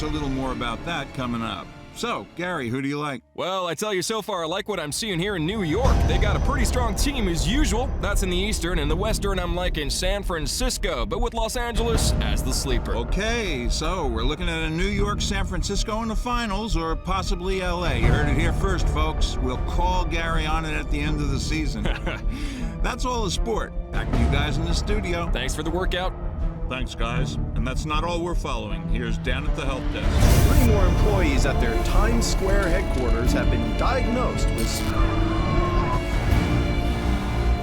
a little more about that coming up. So, Gary, who do you like? Well, I tell you so far, I like what I'm seeing here in New York. They got a pretty strong team as usual. That's in the Eastern, and the Western I'm liking San Francisco, but with Los Angeles as the sleeper. Okay, so we're looking at a New York, San Francisco in the finals, or possibly L.A. You heard it here first, folks. We'll call Gary on it at the end of the season. That's all the sport. Back to you guys in the studio. Thanks for the workout. Thanks, guys. And that's not all we're following. Here's Dan at the help desk. 3 more employees at their Times Square headquarters have been diagnosed with...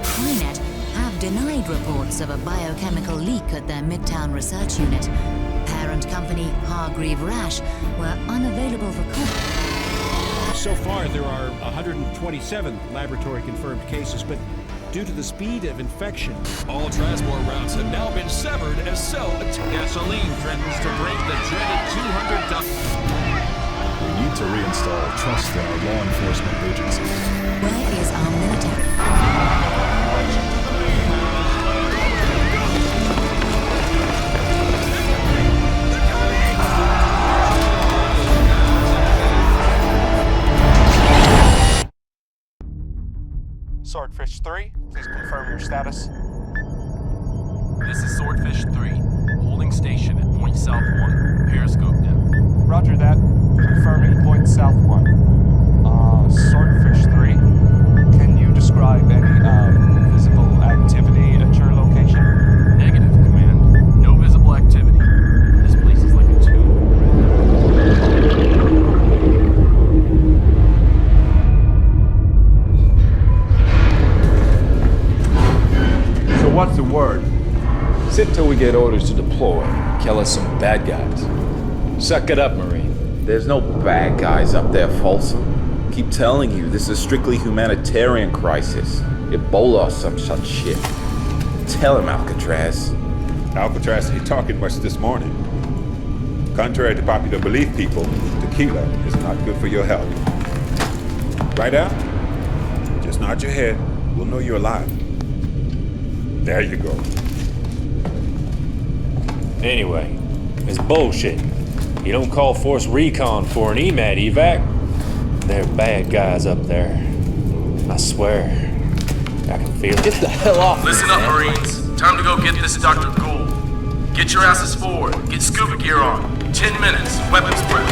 Crynet have denied reports of a biochemical leak at their Midtown research unit. Parent company Hargreave Rash were unavailable for comment. So far, there are 127 laboratory-confirmed cases, but due to the speed of infection, all transport routes have now been severed as C.E.L.L. Gasoline threatens to break the dreaded $200. We need to reinstall trust in our law enforcement agencies. Where is our military? Swordfish 3, please confirm your status. This is Swordfish 3, holding station at point south 1, periscope depth. Roger that, confirming point south 1. Swordfish 3, can you describe any visible activity at your location? Negative, Command. No visible activity. This place is like a tomb. What's the word? Sit till we get orders to deploy. Kill us some bad guys. Suck it up, Marine. There's no bad guys up there, Folsom. Keep telling you, this is a strictly humanitarian crisis. Ebola or some such shit. Tell him, Alcatraz. Alcatraz ain't talking much this morning. Contrary to popular belief, people, tequila is not good for your health. Right, Al? Just nod your head. We'll know you're alive. There you go. Anyway, it's bullshit. You don't call Force Recon for an EMAT evac. They're bad guys up there. I swear. I can feel it. Get the hell off. Listen up, Marines. Time to go get this Dr. Gould. Get your asses forward. Get scuba gear on. 10 minutes. Weapons prep.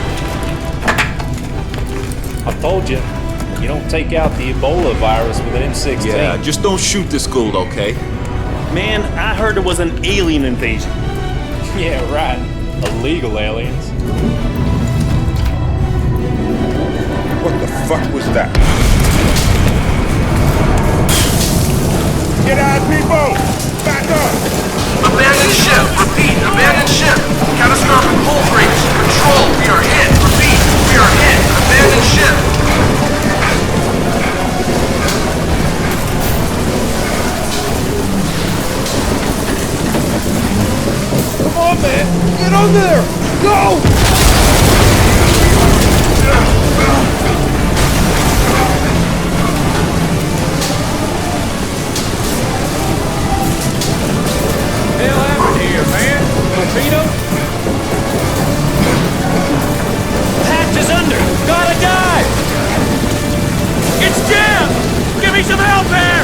I told you. You don't take out the Ebola virus with an M16. Yeah, just don't shoot this Gould, okay? Man, I heard it was an alien invasion. Yeah, right. Illegal aliens. What the fuck was that? Get out, people! Back up! Abandoned ship. Repeat. Abandoned ship. Catastrophic hull breach. Control. We are hit. Repeat. We are hit. Abandoned ship. come on, man! Get on there! Go! Hell happened here, man? Torpedo? Hatch is under! Gotta dive! It's jammed! Give me some help there!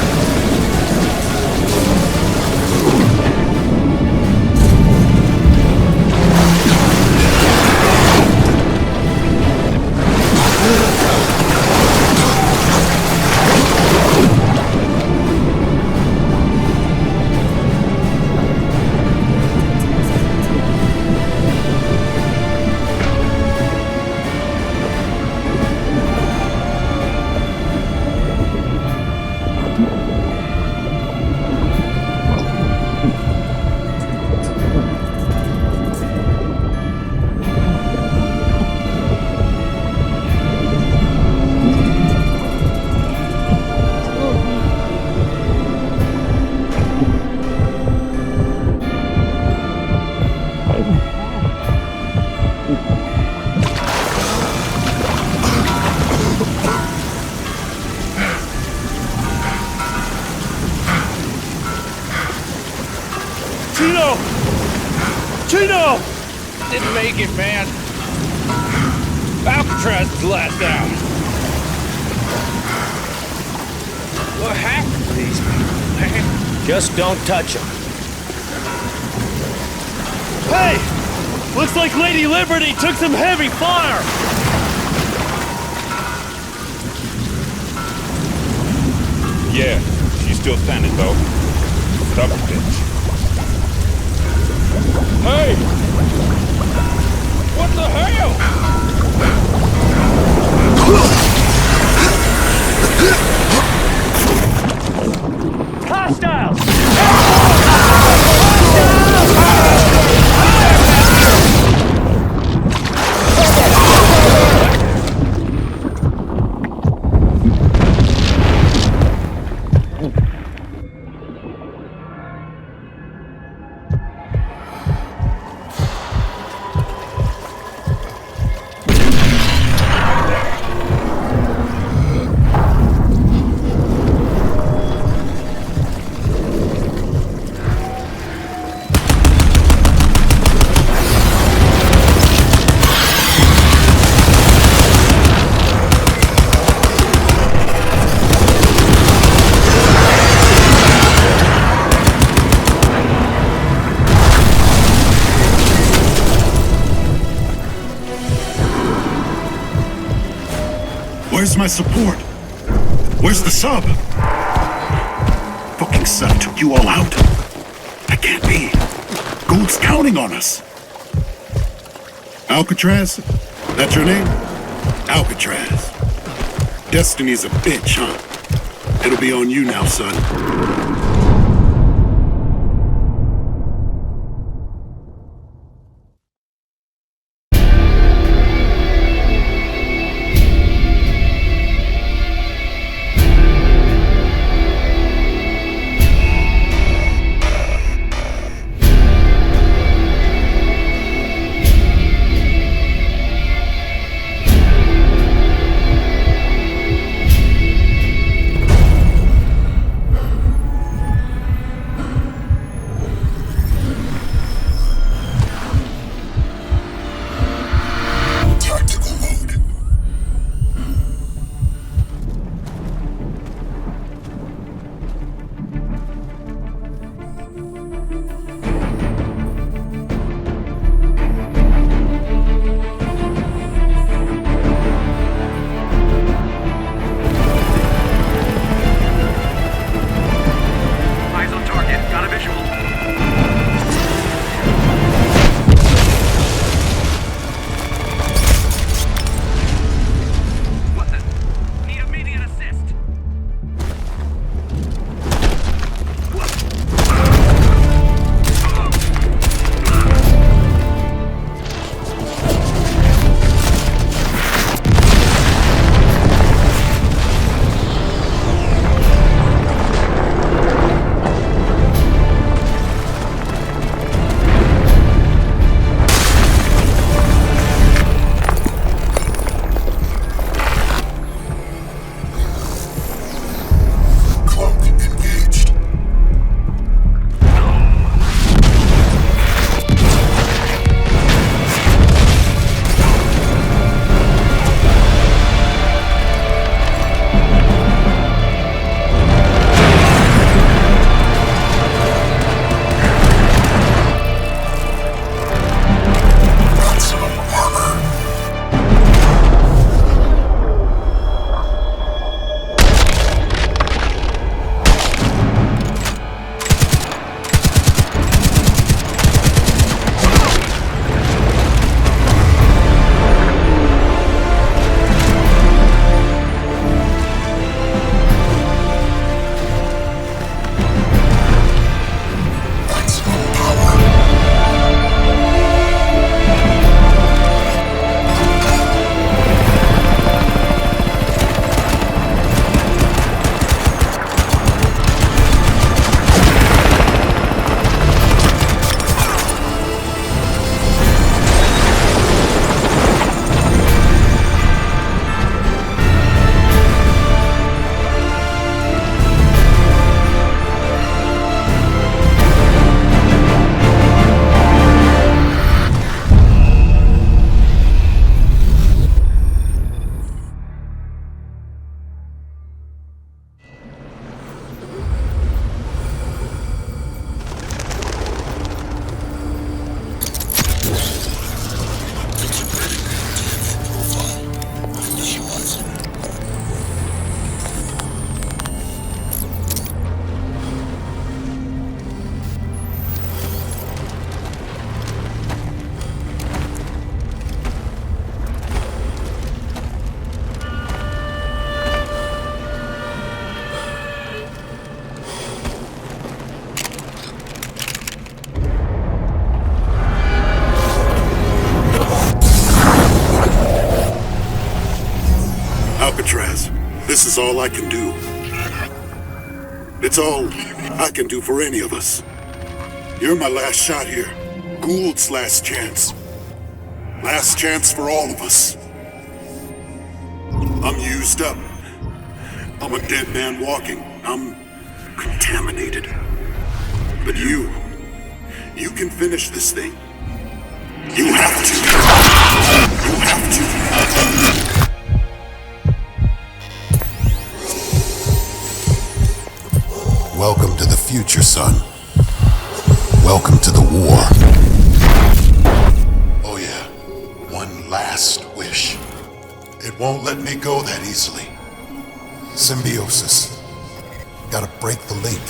Didn't make it, man. Alcatraz is last out. What happened to these people, man? Just don't touch them. Hey! Looks like Lady Liberty took some heavy fire! Yeah, she's still standing though. Stubborn bitch. Hey! What the hell? Hostiles! Where's my support? Where's the sub? Fucking Ceph took you all out. That can't be. Gould's counting on us. Alcatraz? That's your name? Alcatraz. Destiny's a bitch, huh? It'll be on you now, son. Alcatraz, this is all I can do. It's all I can do for any of us. You're my last shot here. Gould's last chance. Last chance for all of us. I'm used up. I'm a dead man walking. I'm contaminated. But you can finish this thing. You have to. You have to. Welcome to the future, son. Welcome to the war. Oh yeah, one last wish. It won't let me go that easily. Symbiosis. Gotta break the link.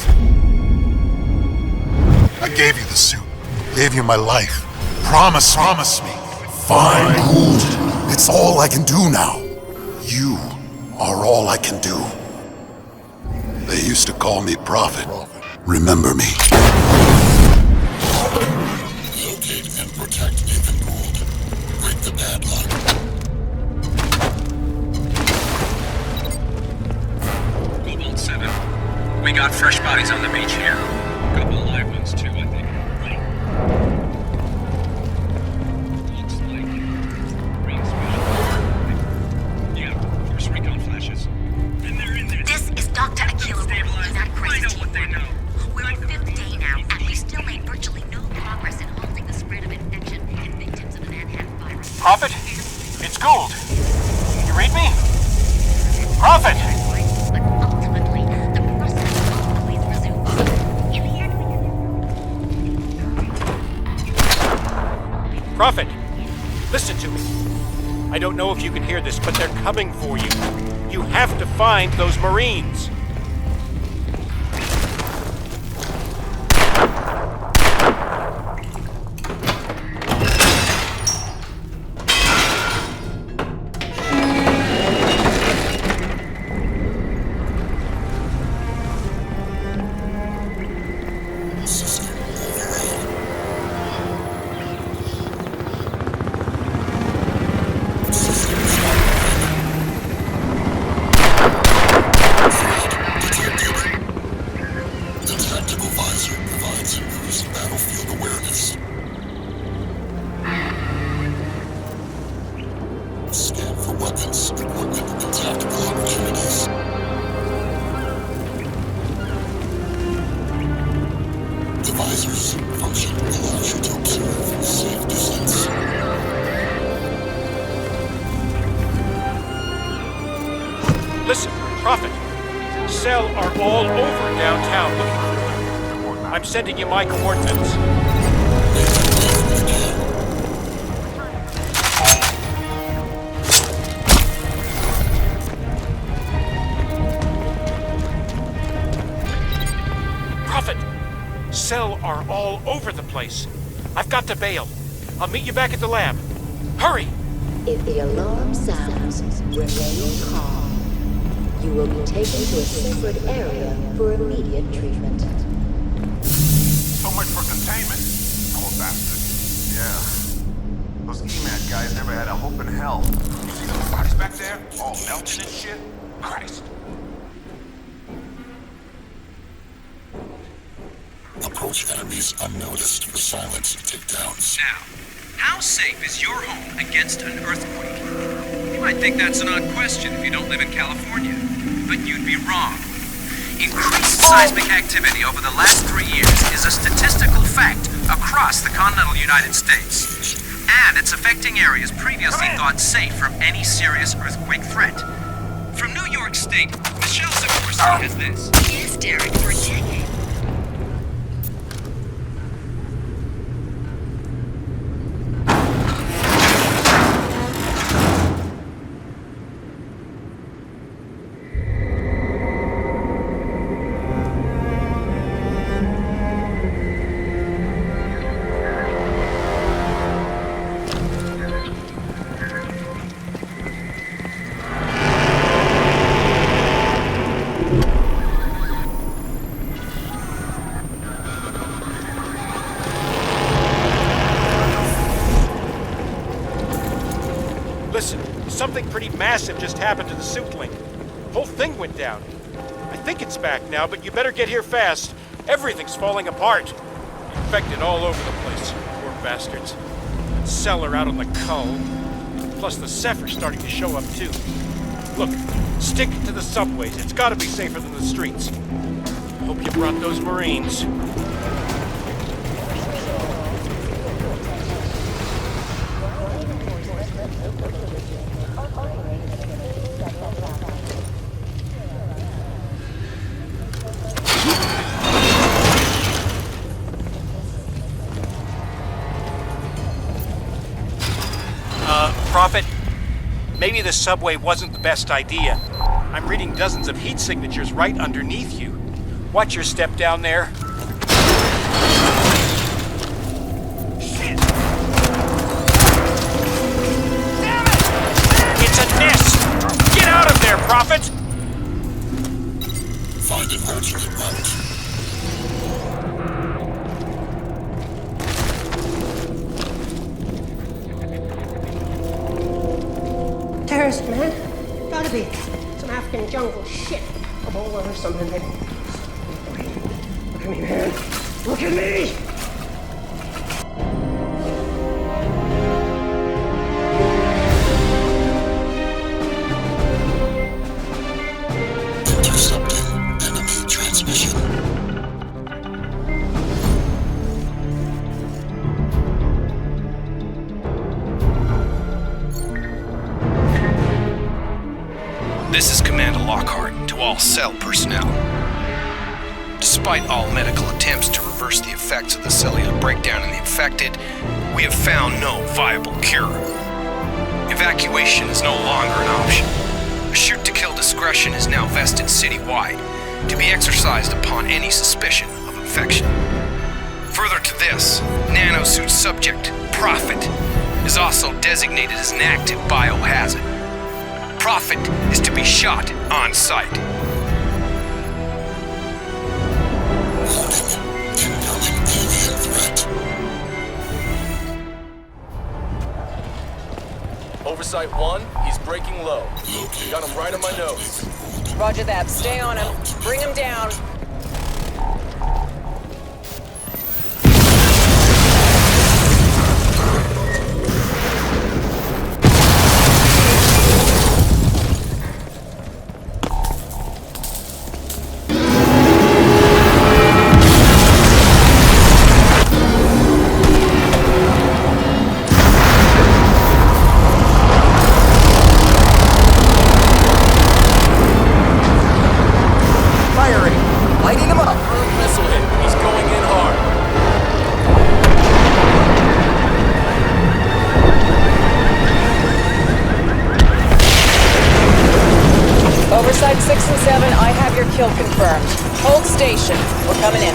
I gave you the suit. Gave you my life. Promise me. Fine, Gould. It's all I can do now. You are all I can do. They used to call me Prophet. Remember me. Locate and protect Nathan Gould. Break the padlock. Cobalt 7. We got fresh bodies on the beach here. Couple live ones too, I think. Right. Looks like Green Special. Yeah, Force Recon flashes. And they're in there. This is Dr. Nathan Gould. That I know what they know. We're on 5th day now, and we still made virtually no progress in halting the spread of infection in victims of the Manhattan virus. Prophet? It's Gould. Can you read me? Prophet! But ultimately, the process always resumes. In the end, Prophet, listen to me. I don't know if you can hear this, but they're coming for you. You have to find those Marines. Listen, Prophet. C.E.L.L. are all over downtown looking for you. I'm sending you my coordinates. Prophet! C.E.L.L. are all over the place. I've got to bail. I'll meet you back at the lab. Hurry! If the alarm sounds, remain calm. You will be taken to a separate area for immediate treatment. So much for containment. Poor bastard. Yeah. Those EMAT guys never had a hope in hell. You see those bodies back there? All melting and shit? Christ. Approach enemies unnoticed for silence takedowns. Now, how safe is your home against an earthquake? You might think that's an odd question if you don't live in California, but you'd be wrong. Increased seismic activity over the last 3 years is a statistical fact across the continental United States. And it's affecting areas previously thought safe from any serious earthquake threat. From New York State, Michelle Sikorsky has this. Yes, Derek, for decades. Something pretty massive just happened to the suit link. Whole thing went down. I think it's back now, but you better get here fast. Everything's falling apart. Infected all over the place. Poor bastards. That cellar out on the Cull. Plus the Ceph are starting to show up too. Look, stick to the subways. It's gotta be safer than the streets. Hope you brought those Marines. Prophet, maybe the subway wasn't the best idea. I'm reading dozens of heat signatures right underneath you. Watch your step down there. Shit! Damn it! It's a nest! Get out of there, Prophet! Find an alternate route. Terrorist, man. Gotta be. Some African jungle shit. Ebola or something. Look at me, man. Look at me! Intercepting enemy transmission. This is Commander Lockhart to all C.E.L.L. personnel. Despite all medical attempts to reverse the effects of the cellular breakdown in the infected, we have found no viable cure. Evacuation is no longer an option. A shoot-to-kill discretion is now vested citywide, to be exercised upon any suspicion of infection. Further to this, Nanosuit subject, Prophet, is also designated as an active biohazard. Prophet is to be shot on sight. Incoming alien threat. Oversight 1, he's breaking low. Got him right on my nose. Roger that. Stay on him. Bring him down. Oversight 6 and 7, I have your kill confirmed. Hold station. We're coming in.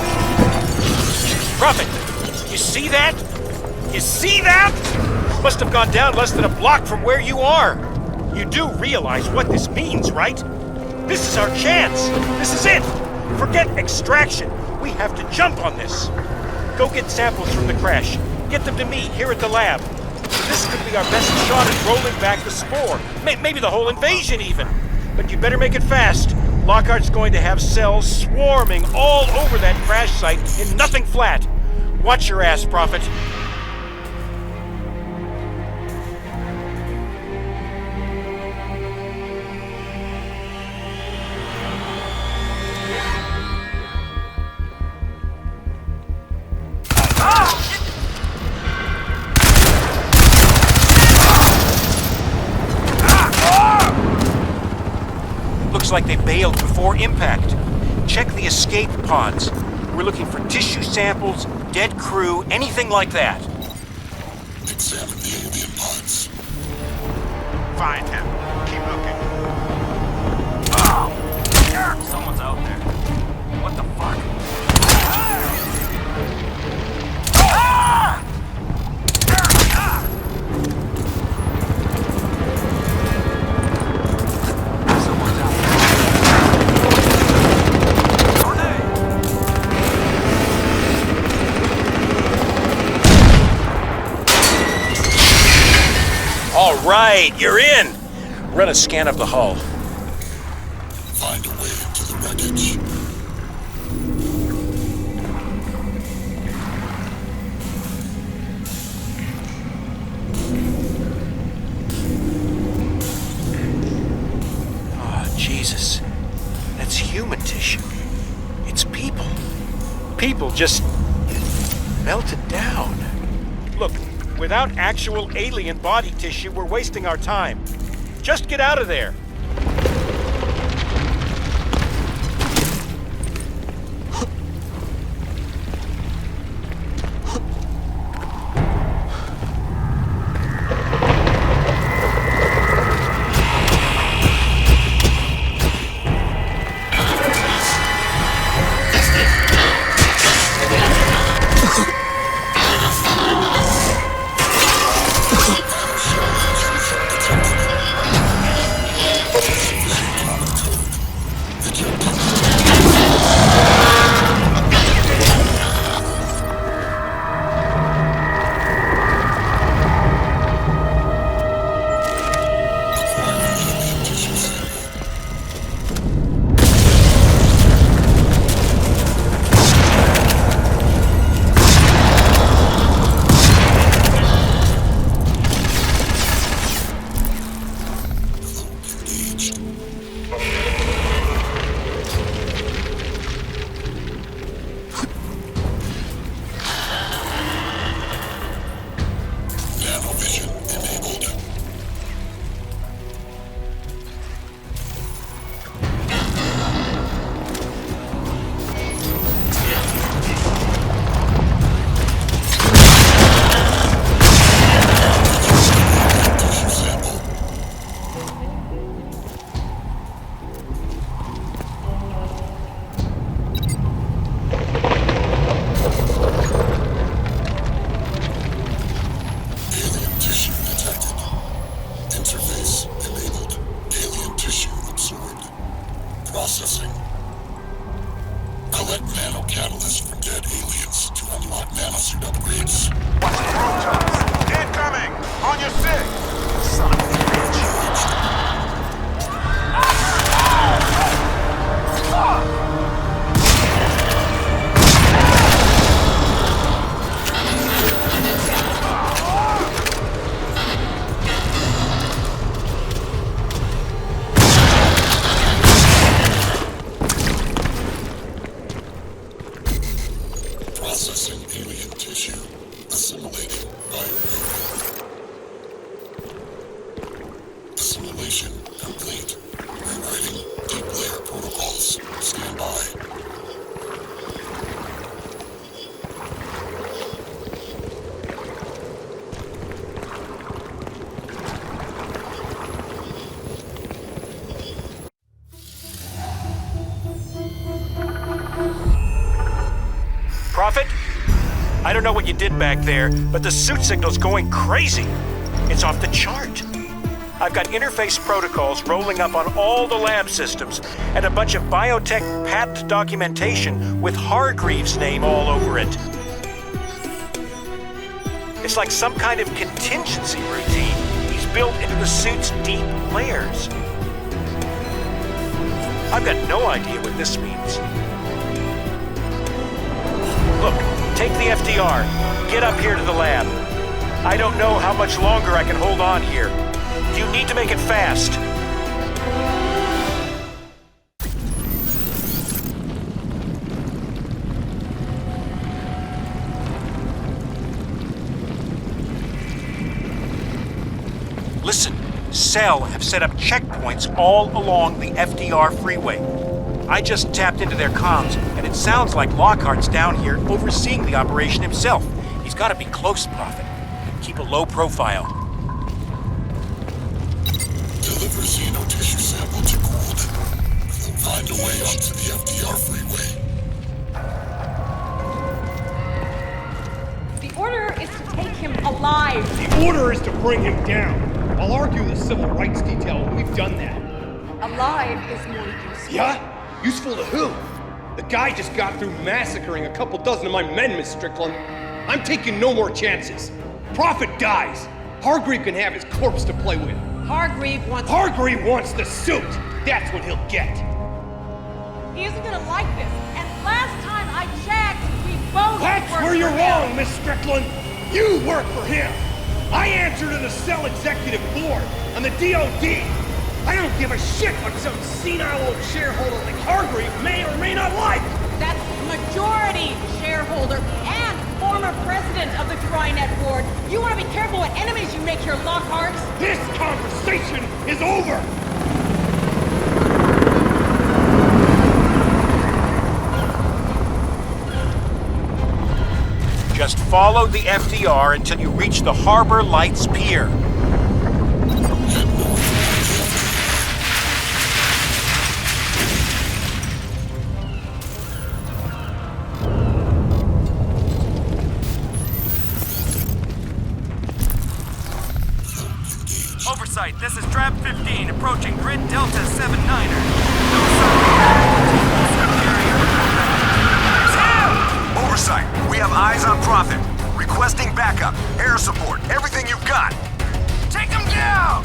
Prophet, you see that? You see that? Must have gone down less than a block from where you are. You do realize what this means, right? This is our chance. This is it. Forget extraction. We have to jump on this. Go get samples from the crash. Get them to me here at the lab. This could be our best shot at rolling back the spore. Maybe the whole invasion even. But you better make it fast. Lockhart's going to have cells swarming all over that crash site in nothing flat. Watch your ass, Prophet. Looks like they bailed before impact. Check the escape pods. We're looking for tissue samples, dead crew, anything like that. Examine the alien pods. Find him. Keep looking. Oh! Someone's out there. What the fuck? All right, you're in. Run a scan of the hull. Find a way into the wreckage. Oh, Jesus. That's human tissue. It's people. People just melted down. Look, without actual alien body tissue, we're wasting our time. Just get out of there. Processing. Collect nano-catalyst from dead aliens to unlock nanosuit upgrades. Watch the protons! Incoming! On your six! Son of a bitch! Processing alien tissue. Assimilating bio. Assimilation complete. Rewriting deep layer protocols. Stand by. Prophet? I don't know what you did back there, but the suit signal's going crazy. It's off the chart. I've got interface protocols rolling up on all the lab systems and a bunch of biotech patent documentation with Hargreaves' name all over it. It's like some kind of contingency routine he's built into the suit's deep layers. I've got no idea what this means. Look, take the FDR. Get up here to the lab. I don't know how much longer I can hold on here. You need to make it fast. Listen, C.E.L.L. have set up checkpoints all along the FDR freeway. I just tapped into their comms, and it sounds like Lockhart's down here overseeing the operation himself. He's got to be close, Prophet. Keep a low profile. Deliver xeno tissue sample to Gould. Find a way onto the FDR freeway. The order is to take him alive. The order is to bring him down. I'll argue the civil rights detail when we've done that. Alive is more useful. Yeah? Useful to who? The guy just got through massacring a couple dozen of my men, Miss Strickland. I'm taking no more chances. Prophet dies. Hargreave can have his corpse to play with. Hargreave wants... Hargreave wants the suit! That's what he'll get! He isn't gonna like this. And last time I checked, we both That's worked where you're for him. wrong, Miss Strickland! You work for him! I answer to the C.E.L.L. Executive Board on the DOD! I don't give a shit what some senile old shareholder like Hargreave may or may not like! That's majority shareholder and former president of the Crynet board. You want to be careful what enemies you make here, Lockhart. This conversation is over! Just follow the FDR until you reach the Harbor Lights Pier. Oversight, this is Drab 15 approaching Grid Delta 79er. Oversight, we have eyes on Prophet. Requesting backup, air support, everything you've got. Take him down!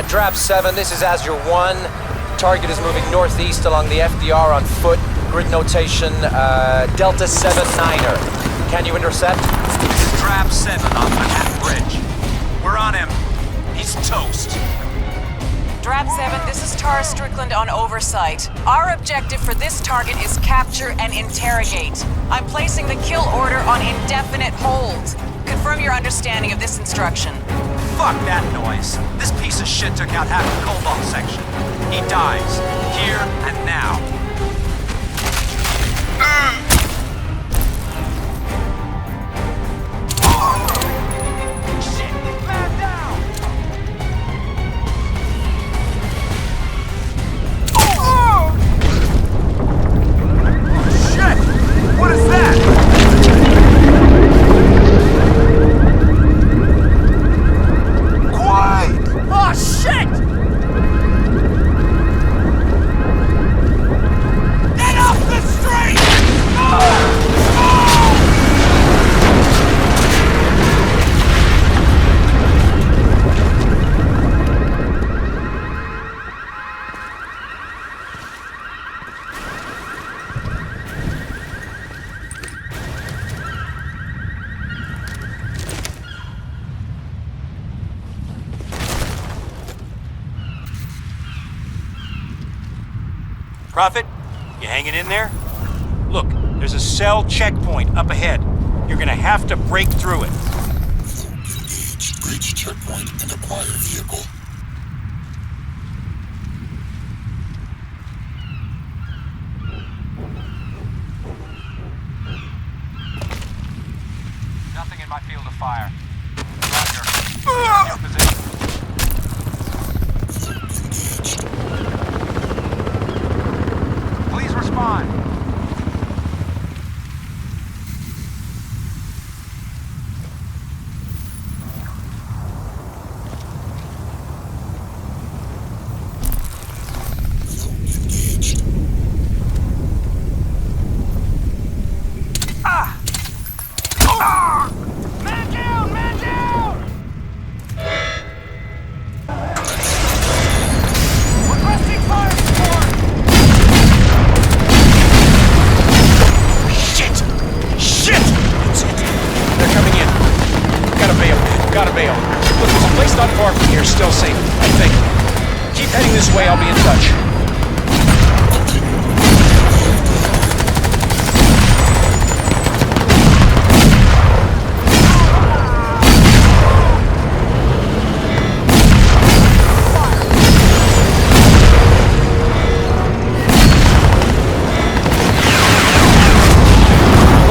Drab 7, this is Azure 1. Target is moving northeast along the FDR on foot. Grid notation, Delta 79er. Can you intercept? Drab 7 on Manhattan Bridge. We're on him. He's toast. Drab 7, this is Tara Strickland on oversight. Our objective for this target is capture and interrogate. I'm placing the kill order on indefinite hold. Confirm your understanding of this instruction. Fuck that noise. This piece of shit took out half the Cobalt section. He dies. Here and now. What is that? Quiet! Oh, shit! Get off the street! Prophet, you hanging in there? Look, there's a C.E.L.L. checkpoint up ahead. You're gonna have to break through it. Reach checkpoint and acquire vehicle. Nothing in my field of fire. Roger. Your position. Please respond. Man down! Man down! Requesting fire support! Shit! Shit! That's it. They're coming in. Gotta bail. Gotta bail. Look, there's a place not far from here, still safe, I think. Keep heading this way, I'll be in touch.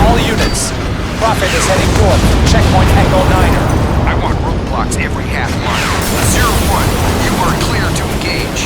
All units. Prophet is heading north. Checkpoint Echo 9er. I want roadblocks every half mile. 01, you are clear to engage.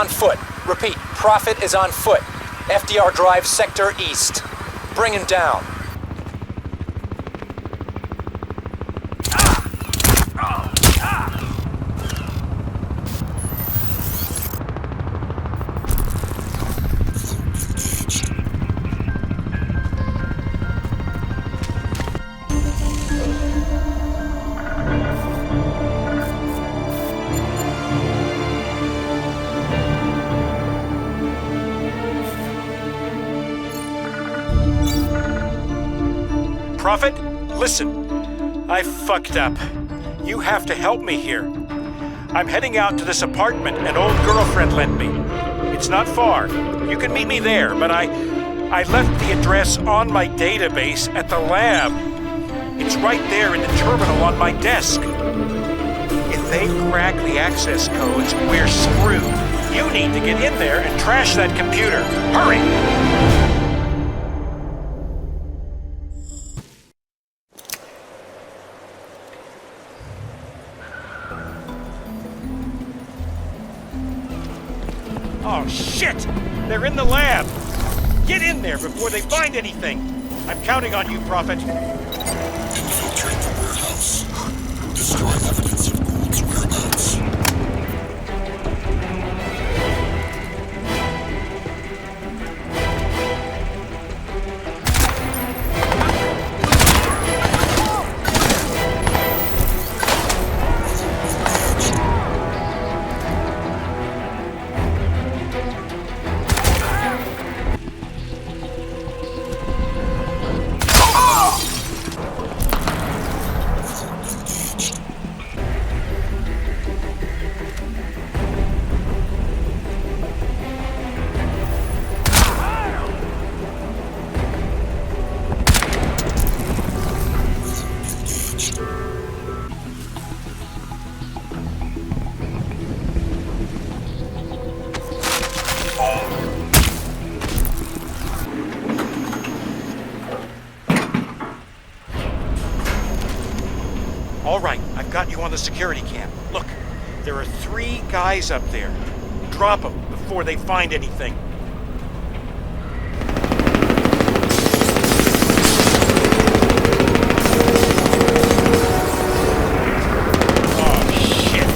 on foot. Repeat, Prophet is on foot. FDR Drive, Sector East. Bring him down. Prophet, listen. I fucked up. You have to help me here. I'm heading out to this apartment an old girlfriend lent me. It's not far. You can meet me there, but I left the address on my database at the lab. It's right there in the terminal on my desk. If they crack the access codes, we're screwed. You need to get in there and trash that computer. Hurry! Oh, shit! They're in the lab! Get in there before they find anything! I'm counting on you, Prophet. Infiltrate the warehouse. Destroy evidence of Gould's whereabouts. All right, I've got you on the security cam. Look, there are 3 guys up there. Drop them before they find anything. Oh, shit.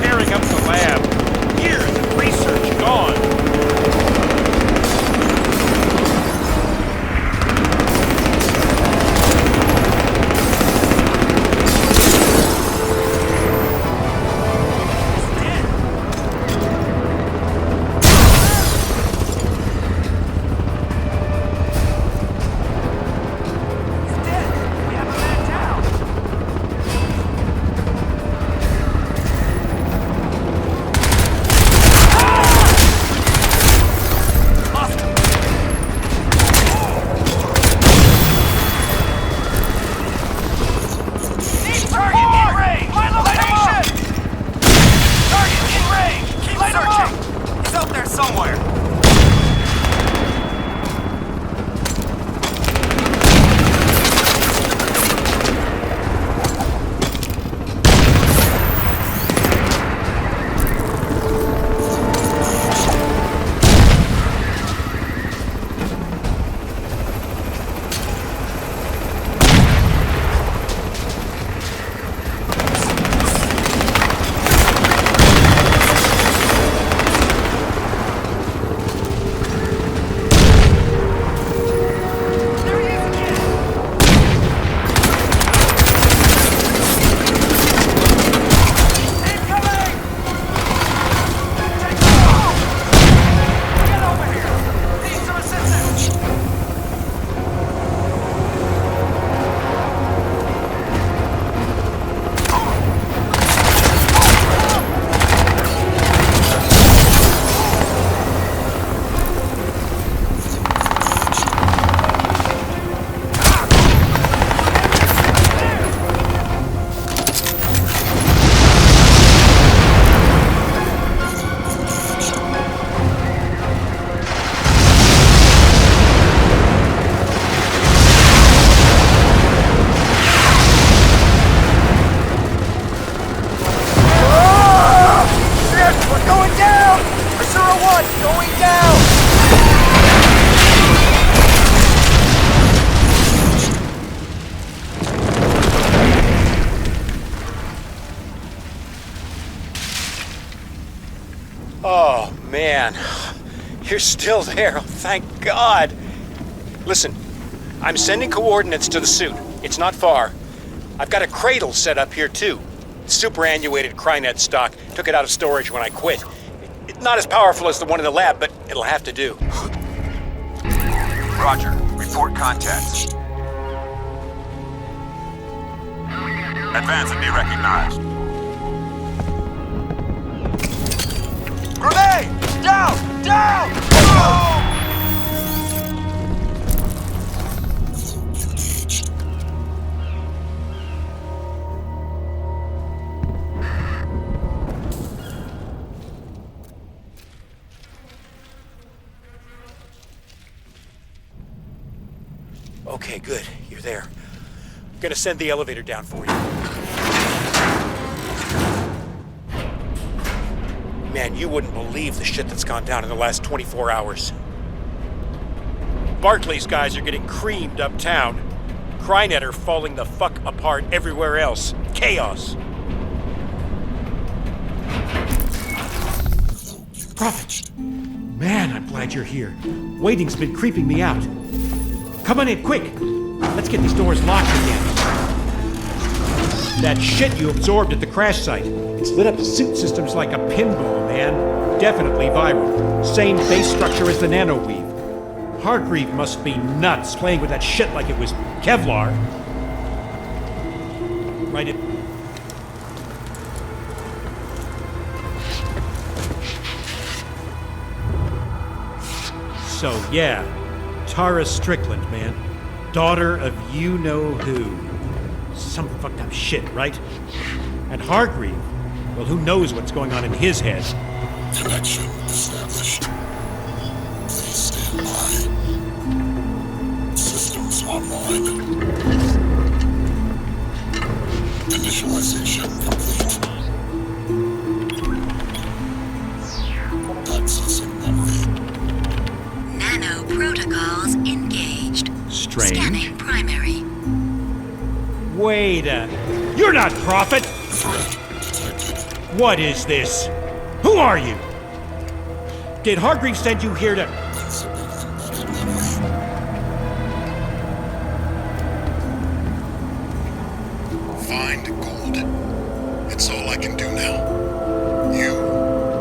Tearing up the lab. Years of research gone. man. You're still there. Oh, thank God. Listen, I'm sending coordinates to the suit. It's not far. I've got a cradle set up here, too. Superannuated Crynet stock. Took it out of storage when I quit. It's not as powerful as the one in the lab, but it'll have to do. Roger. Report contacts. Advance and be recognized. Grenade! Down! Down! Oh! Okay, good. You're there. I'm gonna send the elevator down for you. Man, you wouldn't believe the shit that's gone down in the last 24 hours. Barclay's guys are getting creamed uptown. Crynet are falling the fuck apart everywhere else. Chaos. Prophet! Man, I'm glad you're here. Waiting's been creeping me out. Come on in, quick! Let's get these doors locked again. That shit you absorbed at the crash site. It's lit up the suit systems like a pinball, man. Definitely viral. Same base structure as the nanoweave. Hargreave must be nuts playing with that shit like it was Kevlar. Right it. So, yeah. Tara Strickland, man. Daughter of you-know-who. Some fucked up shit, right? And Hargreave, well, who knows what's going on in his head? Connection established. Please stand by. Systems online. Initialization complete. Accessing memory. Nano protocols engaged. Strange. Scanning primary. Wait a... You're not Prophet! What is this? Who are you? Did Hargreave send you here to... Find Gould. It's all I can do now. You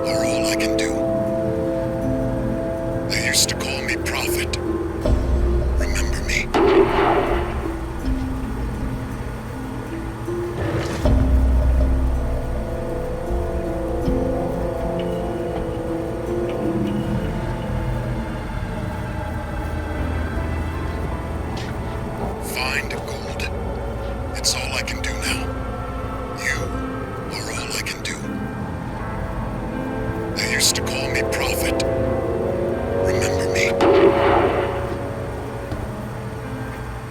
are all I can do. They used to call me Prophet. Remember me? Find Gould. It's all I can do now. You are all I can do. They used to call me Prophet. Remember me?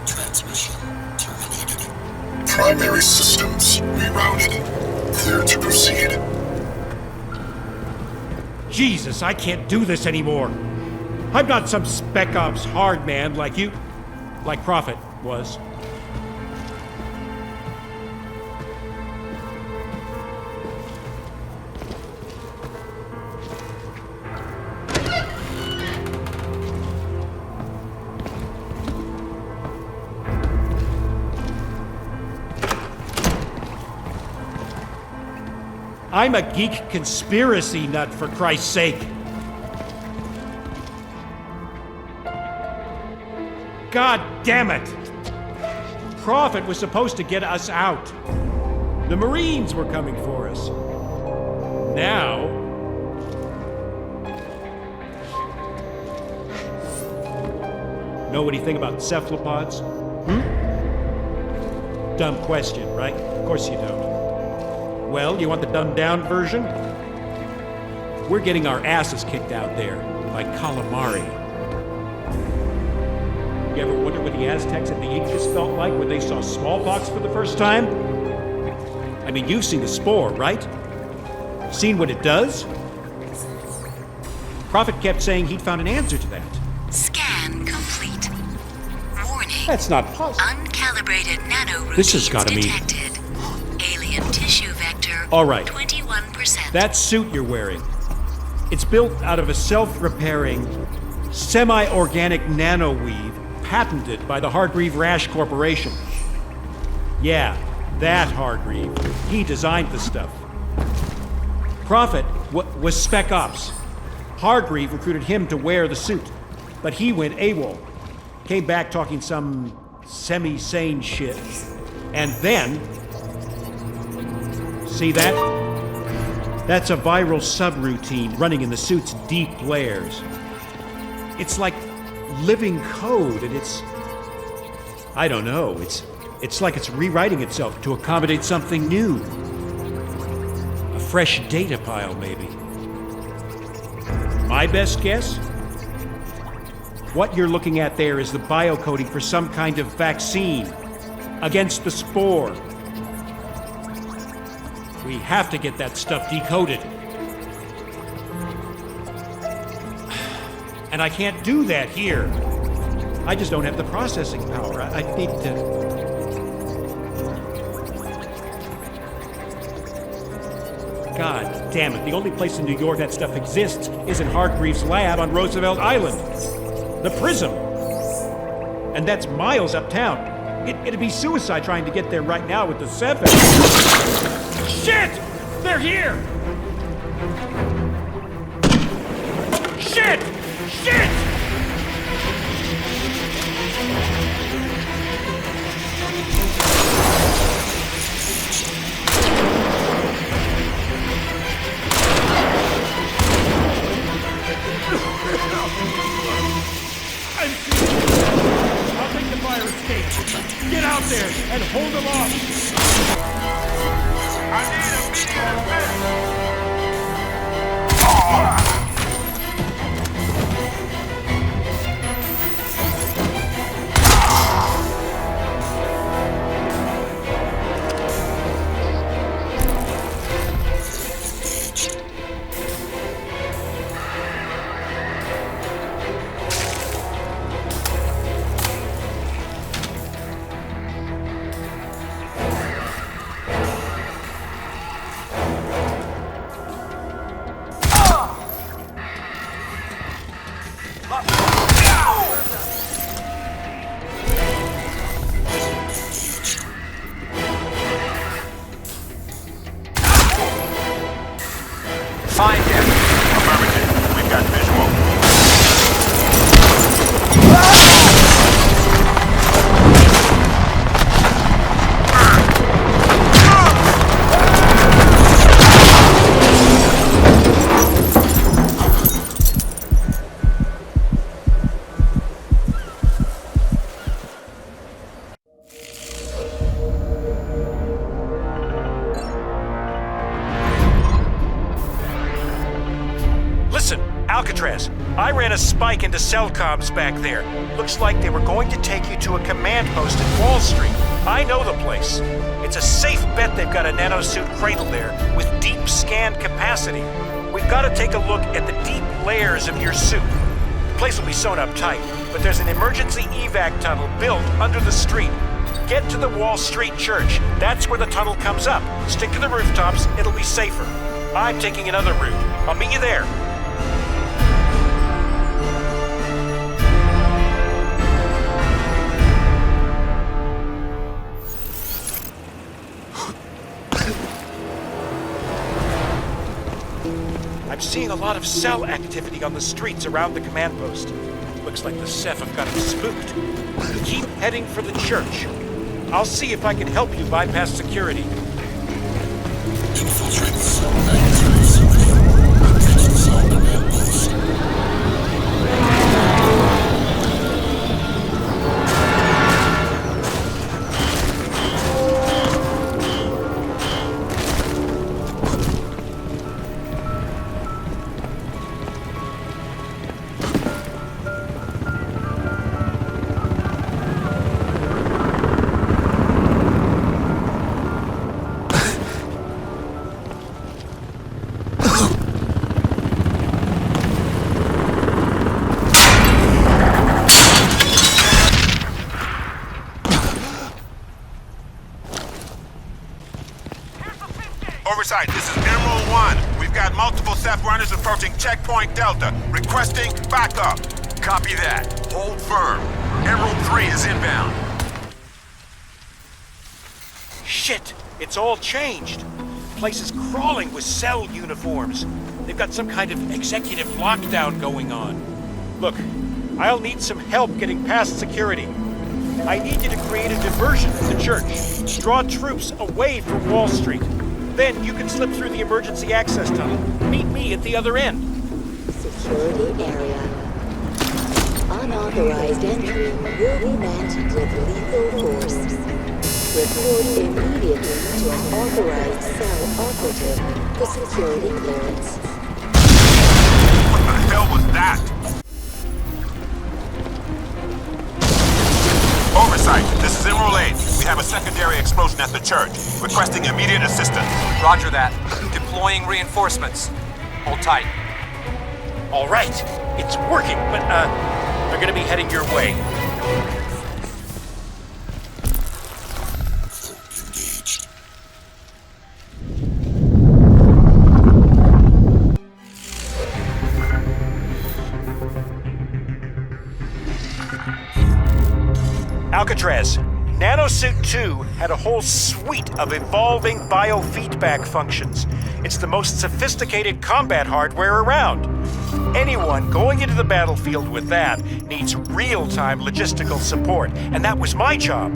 Transmission terminated. Primary systems rerouted. Clear to proceed. Jesus, I can't do this anymore. I'm not some Spec Ops hard man like you... like Prophet was. I'm a geek conspiracy nut, for Christ's sake. God damn it! Prophet was supposed to get us out. The Marines were coming for us. Now... Know anything about cephalopods? Dumb question, right? Of course you don't. Well, you want the dumbed-down version? We're getting our asses kicked out there by calamari. You ever wonder what the Aztecs and the Incas felt like when they saw smallpox for the first time? I mean, you've seen the spore, right? Seen what it does? Prophet kept saying he'd found an answer to that. Scan complete. Warning. That's not possible. Uncalibrated nanoroutines This has got to be... detected. Alien tissue vector. All right. 21%. That suit you're wearing. It's built out of a self-repairing, semi-organic nanoweave patented by the Hargreave Rash Corporation. Yeah, that Hargreave. He designed the stuff. Prophet was Spec Ops. Hargreave recruited him to wear the suit, but he went AWOL. Came back talking some semi-sane shit. And then... See that? That's a viral subroutine running in the suit's deep layers. It's like living code, and it's... I don't know, it's like it's rewriting itself to accommodate something new. A fresh data pile, maybe. My best guess? What you're looking at there is the biocoding for some kind of vaccine against the spore. We have to get that stuff decoded. And I can't do that here. I just don't have the processing power. I need to... God damn it, the only place in New York that stuff exists is in Hargreaves' lab on Roosevelt Island. The Prism. And that's miles uptown. It'd be suicide trying to get there right now with the Ceph. Shit! They're here! Shit! Shit! I'll take the fire escape. Get out there and hold them off. I need immediate assist! Find him. Affirmative. We've got visual. Alcatraz, I ran a spike into cell comms back there. Looks like they were going to take you to a command post at Wall Street. I know the place. It's a safe bet they've got a nanosuit cradle there with deep scan capacity. We've got to take a look at the deep layers of your suit. The place will be sewn up tight, but there's an emergency evac tunnel built under the street. Get to the Wall Street Church. That's where the tunnel comes up. Stick to the rooftops, it'll be safer. I'm taking another route. I'll meet you there. I'm seeing a lot of cell activity on the streets around the command post. Looks like the Ceph have got him spooked. Keep heading for the church. I'll see if I can help you bypass security. Infiltrate the cell activity site. Get to the cell command post. Oversight, this is Emerald 1. We've got multiple Ceph runners approaching Checkpoint Delta. Requesting backup. Copy that. Hold firm. Emerald 3 is inbound. Shit! It's all changed. The place is crawling with C.E.L.L uniforms. They've got some kind of executive lockdown going on. Look, I'll need some help getting past security. I need you to create a diversion from the church. Draw troops away from Wall Street. Then you can slip through the emergency access tunnel. Meet me at the other end. Security area. Unauthorized entry will be met with lethal force. Report immediately to an authorized C.E.L.L operative for security clearance. What the hell was that? Oversight, this is Emerald 8. We have a secondary explosion at the church. Requesting immediate assistance. Roger that. Deploying reinforcements. Hold tight. All right, it's working, but they're gonna be heading your way. Alcatraz, Nanosuit 2 had a whole suite of evolving biofeedback functions. It's the most sophisticated combat hardware around. Anyone going into the battlefield with that needs real-time logistical support, and that was my job.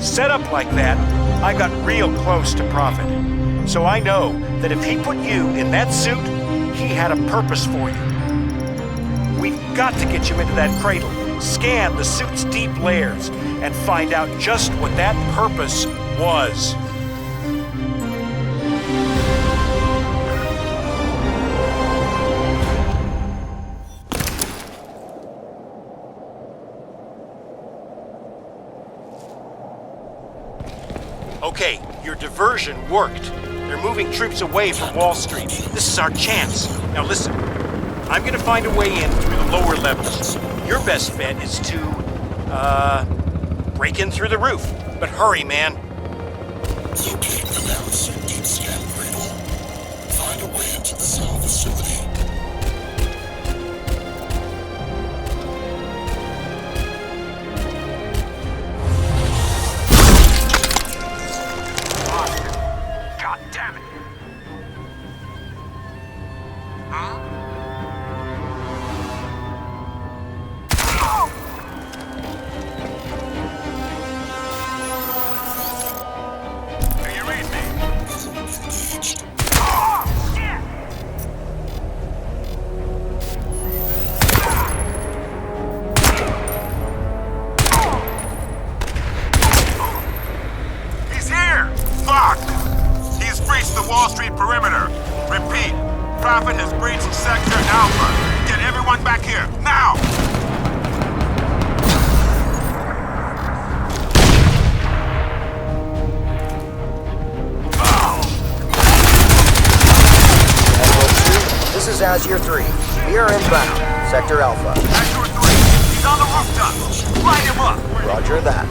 Set up like that, I got real close to Prophet. So I know that if he put you in that suit, he had a purpose for you. We've got to get you into that cradle, scan the suit's deep layers, and find out just what that purpose was. Okay, your diversion worked. They're moving troops away from Wall Street. This is our chance. Now listen, I'm gonna find a way in through the lower levels. Your best bet is to, break in through the roof. But hurry, man. Locate the Nanosuit deep scan cradle. Find a way into the C.E.L.L facility. God damn it! Huh? Wall Street perimeter. Repeat, Prophet has breached Sector Alpha. Get everyone back here, now! This is Azure 3. We are inbound. Sector Alpha. Azure 3, he's on the rooftop. Light him up. Roger that.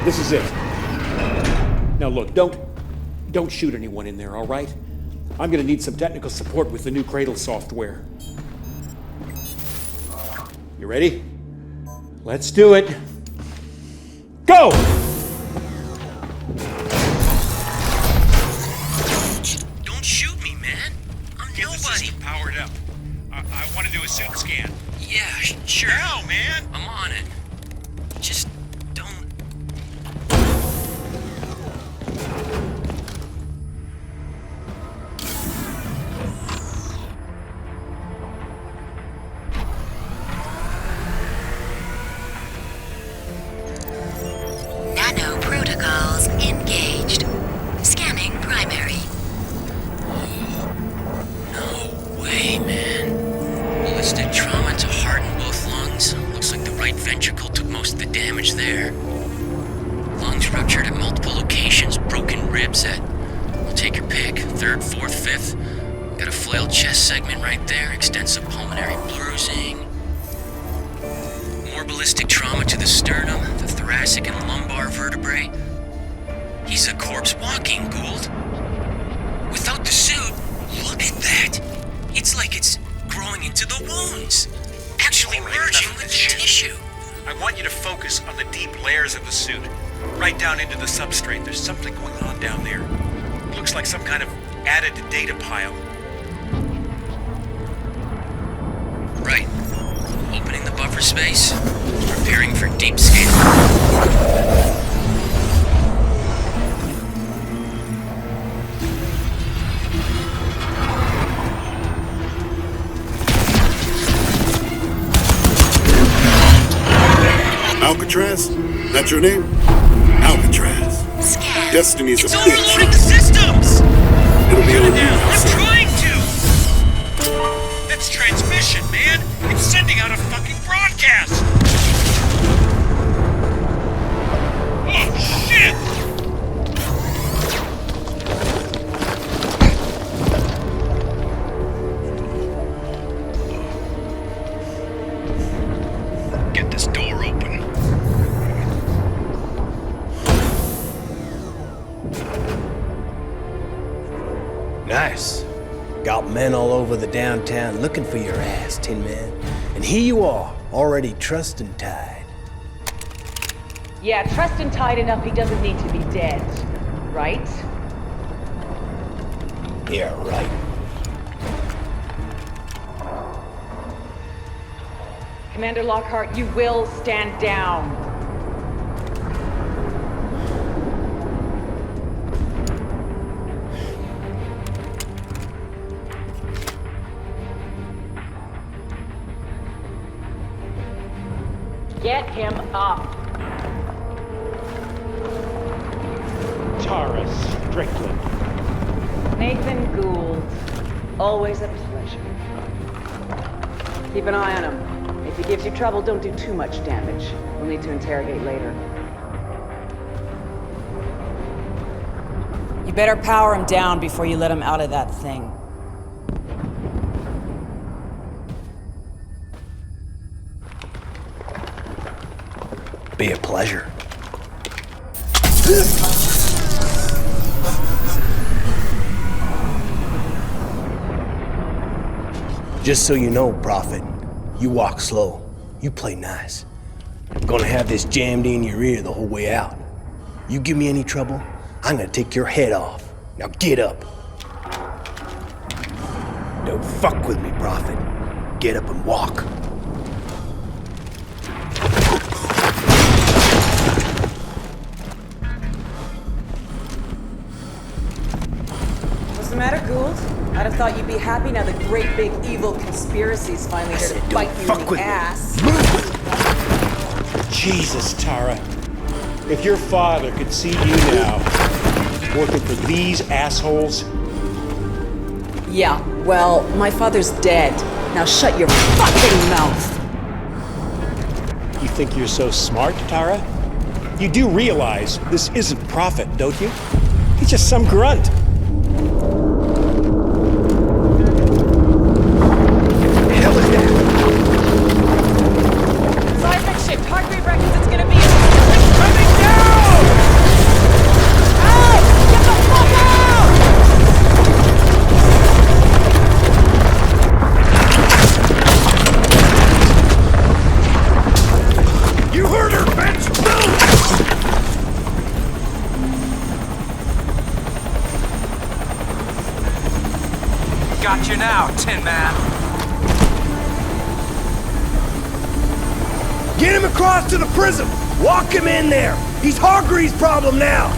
This is it. Now look, don't shoot anyone in there, all right? I'm gonna need some technical support with the new Cradle software. You ready? Let's do it. Go! Don't shoot me, man. I'm nobody. Get the system powered up. I want to do a suit scan. Yeah, sure. Now, man. I'm on it. Just don't... Nano protocols engaged. Scanning primary. No way, man. Ballistic trauma to heart and both lungs. Looks like the right ventricle took most of the damage there. Lungs ruptured at multiple locations, broken ribs at... Well, take your pick. 3rd, 4th, 5th. Got a flailed chest segment right there, extensive pulmonary bruising. More ballistic trauma to the sternum, the thoracic and lumbar vertebrae. He's a corpse walking, Gould. Without the suit, look at that. It's like it's growing into the wounds. Actually merging with the tissue. I want you to focus on the deep layers of the suit. Right down into the substrate. There's something going on down there. It looks like some kind of added data pile. Right. Opening the buffer space. Preparing for deep scan. Alcatraz? That your name? Alcatraz. Scan. Destiny's It's a overloading bitch. the systems! It'll be on you. I'm trying to! That's transmission, man! It's sending out a fucking broadcast! Oh, shit! Get this door open. Nice. Got men all over the downtown looking for your ass, Tin Man. And here you are, already trussed and tied. Yeah, trussed and tied enough he doesn't need to be dead. Right? Yeah, right. Commander Lockhart, you will stand down. Get him up. Tara Strickland. Nathan Gould. Always a pleasure. Keep an eye on him. If he gives you trouble, don't do too much damage. We'll need to interrogate later. You better power him down before you let him out of that thing. Be a pleasure. Just so you know, Prophet, you walk slow. You play nice. I'm gonna have this jammed in your ear the whole way out. You give me any trouble, I'm gonna take your head off. Now get up. Don't fuck with me, Prophet. Get up and walk. What's the matter, Gould? I'd have thought you'd be happy now the great big evil conspiracy's finally here to bite you in the ass. Jesus, Tara. If your father could see you now, working for these assholes. Yeah, well, my father's dead. Now shut your fucking mouth! You think you're so smart, Tara? You do realize this isn't Prophet, don't you? He's just some grunt. Seismic shift. Hargreave reckons it's gonna be coming down! Got you now, Tin Man. Get him across to the prism! Walk him in there! He's Hargreaves' problem now!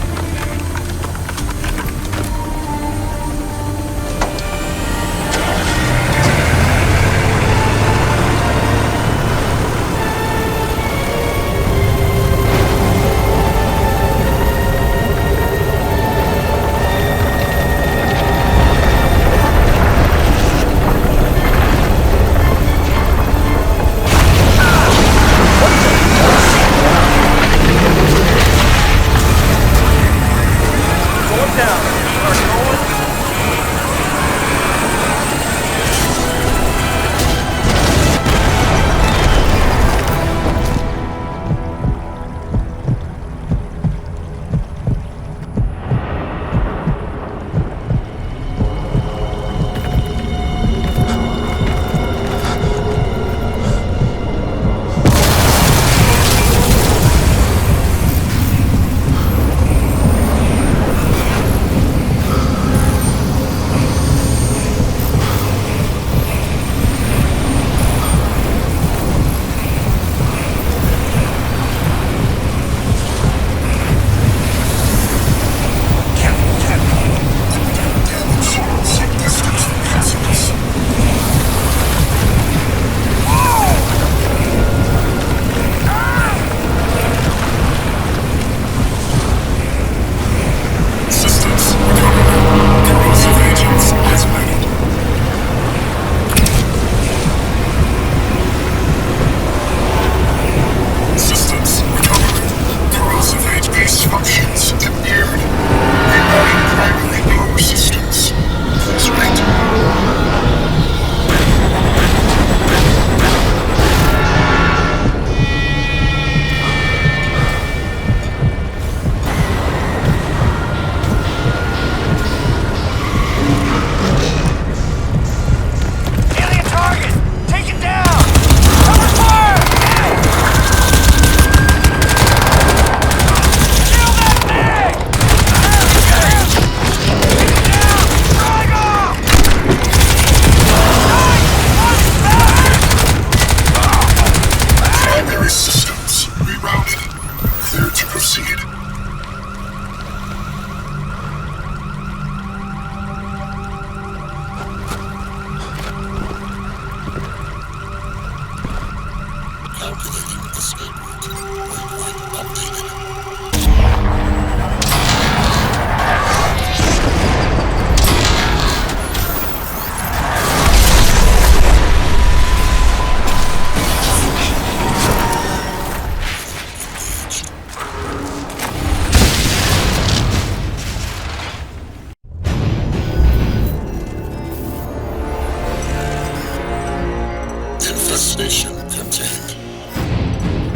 Infestation contained.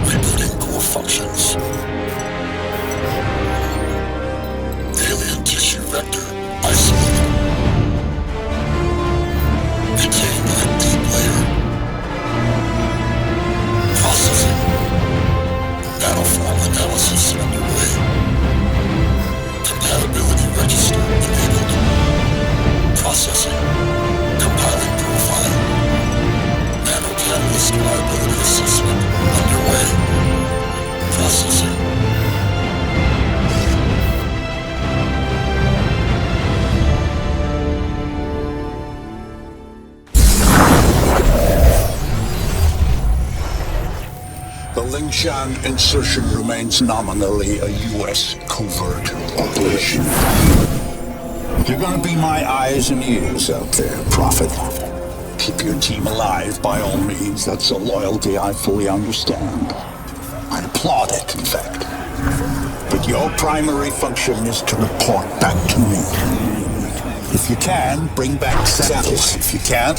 Rebooting core functions. Alien tissue vector isolated. Contained at deep layer. Processing. Nanoform analysis underway. Compatibility register enabled. Processing. Compiling profile. Nano-catalyst reliability assessment underway. Processing. The Lingshan insertion remains nominally a U.S. covert operation. You're gonna be my eyes and ears out there, Prophet. Keep your team alive, by all means. That's a loyalty I fully understand. I applaud it, in fact. But your primary function is to report back to me. If you can, bring back samples. If you can't,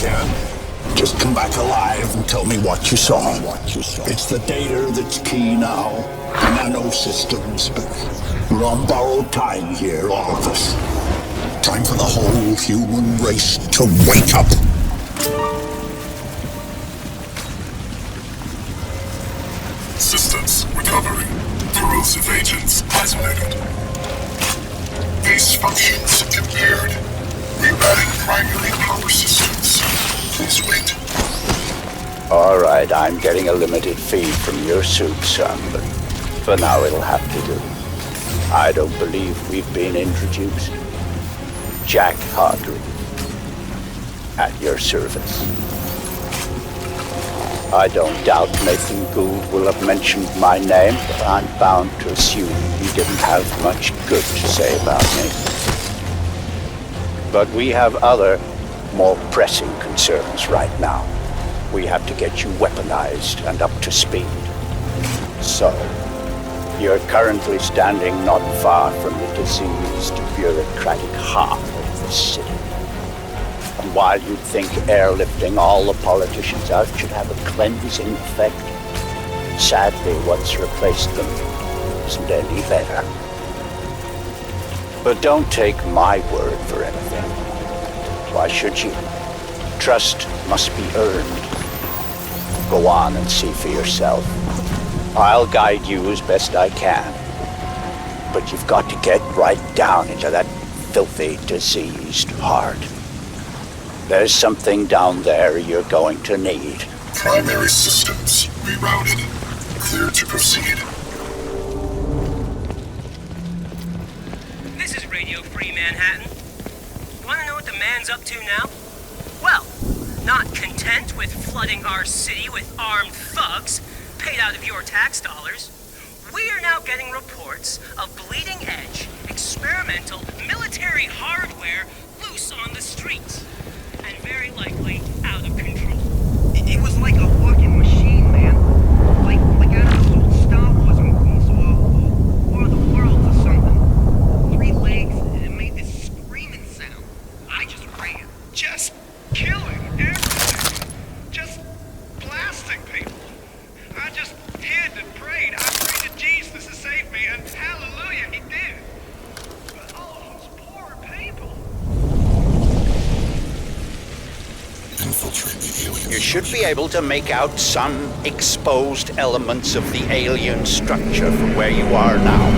just come back alive and tell me what you saw. It's the data that's key now. Nano systems, but we're on borrowed time here, all of us. Time for the whole human race to wake up. Systems recovering. Corrosive agents isolated. Base functions impaired. Reroute Adding primary power systems. Please wait. Alright, I'm getting a limited feed from your suit, son, but for now it'll have to do. I don't believe we've been introduced. Jack Hargrave, at your service. I don't doubt Nathan Gould will have mentioned my name, but I'm bound to assume he didn't have much good to say about me. But we have other, more pressing concerns right now. We have to get you weaponized and up to speed. So, you're currently standing not far from the diseased bureaucratic heart of the city. And while you'd think airlifting all the politicians out should have a cleansing effect, sadly what's replaced them isn't any better. But don't take my word for anything. Why should you? Trust must be earned. Go on and see for yourself. I'll guide you as best I can. But you've got to get right down into that filthy, diseased heart. There's something down there you're going to need. Primary systems rerouted. Clear to proceed. This is Radio Free Manhattan. Want to know what the man's up to now? Well, not content with flooding our city with armed thugs paid out of your tax dollars, we are now getting reports of bleeding-edge, experimental military hardware loose on the streets, and very likely out of control. It was like a walking machine, man. Like out of those old Star Wars movies, or War of the Worlds or something. 3 legs, and it made this screaming sound. I just ran. Just killing everything. Just blasting people. I just hid and prayed. I prayed to Jesus to save me, and hallelujah, he did. But all those poor people. Infiltrate the alien. You should be able to make out some exposed elements of the alien structure from where you are now.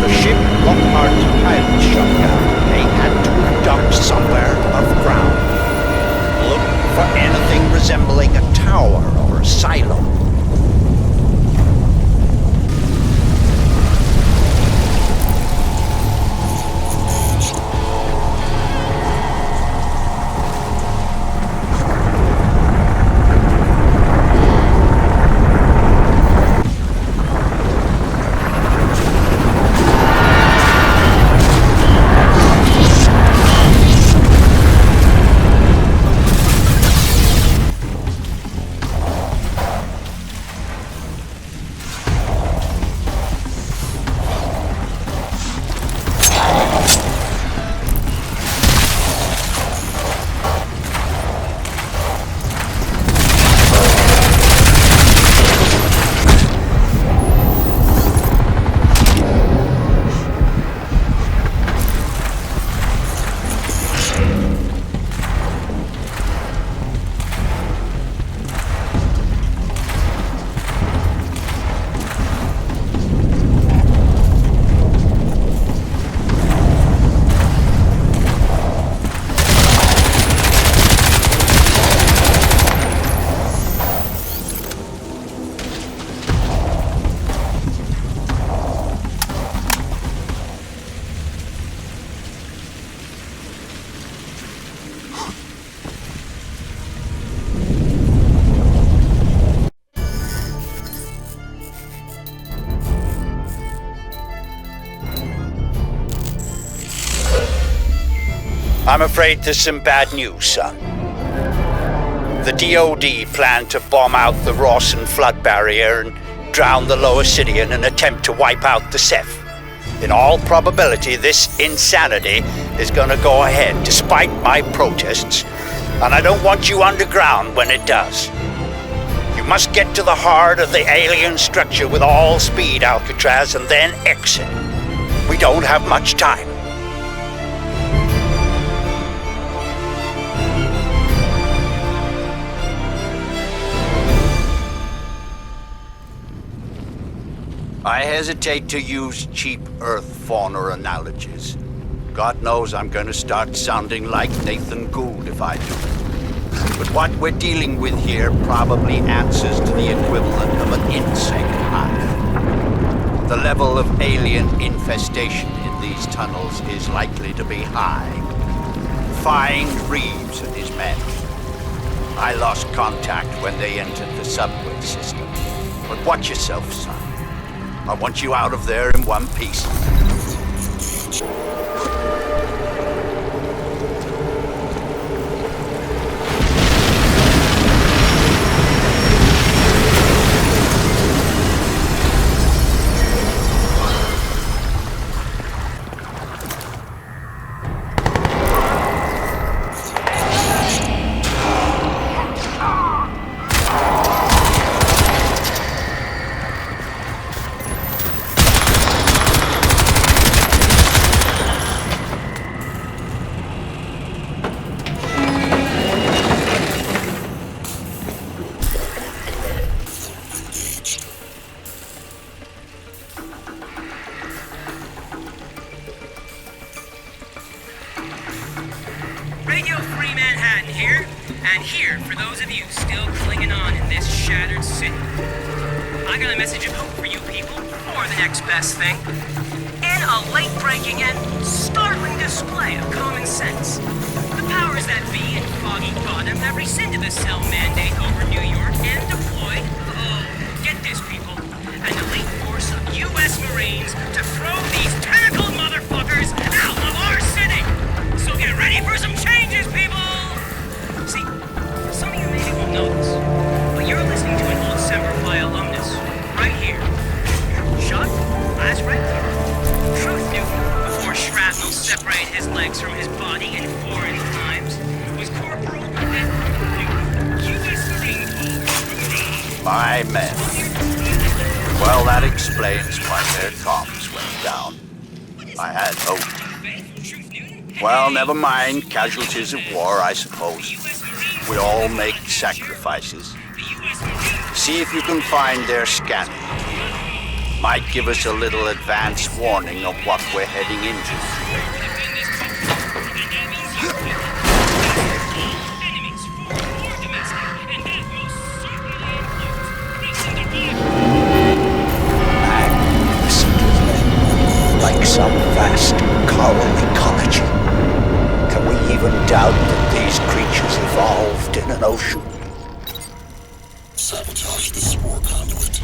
The ship Lockhart's pilot shot down. They had to have docked somewhere above ground. Look for anything resembling a tower or a silo. I'm afraid there's some bad news, son. The DoD planned to bomb out the Rawson flood barrier and drown the lower city in an attempt to wipe out the Ceph. In all probability, this insanity is going to go ahead, despite my protests, and I don't want you underground when it does. You must get to the heart of the alien structure with all speed, Alcatraz, and then exit. We don't have much time. I hesitate to use cheap Earth fauna analogies, God knows I'm gonna start sounding like Nathan Gould if I do. But what we're dealing with here probably answers to the equivalent of an insect hive. The level of alien infestation in these tunnels is likely to be high. Find Reeves and his men. I lost contact when they entered the subway system. But watch yourself, son. I want you out of there in one piece. Radio Free Manhattan here, and here for those of you still clinging on in this shattered city. I got a message of hope for you people, or the next best thing. In a late-breaking and startling display of common sense, the powers that be in Foggy Gotham have rescinded the C.E.L.L. mandate over New York and deployed, get this people, an elite force of U.S. Marines to throw these tentacled motherfuckers out of our city! So get ready for some changes, people! See, some of you maybe won't know this, but you're listening to an old Semper Fi alumnus, right here. Shot, last right here. Truth Newton, before shrapnel separated his legs from his body in foreign times, was Corporal Nathan Gould, U.S. Marine Corps. My men. Well, that explains why their comms went down. I had hope. Well, never mind. Casualties of war, I suppose. We all make sacrifices. See if you can find their scanning. Might give us a little advance warning of what we're heading into. Magnificent, like some vast coral ecology. Can we even doubt that these creatures evolved in an ocean? Sabotage the spore conduit.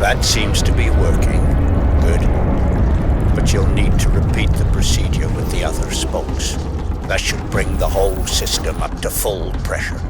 That seems to be working. Good. But you'll need to repeat the procedure with the other spokes. That should bring the whole system up to full pressure.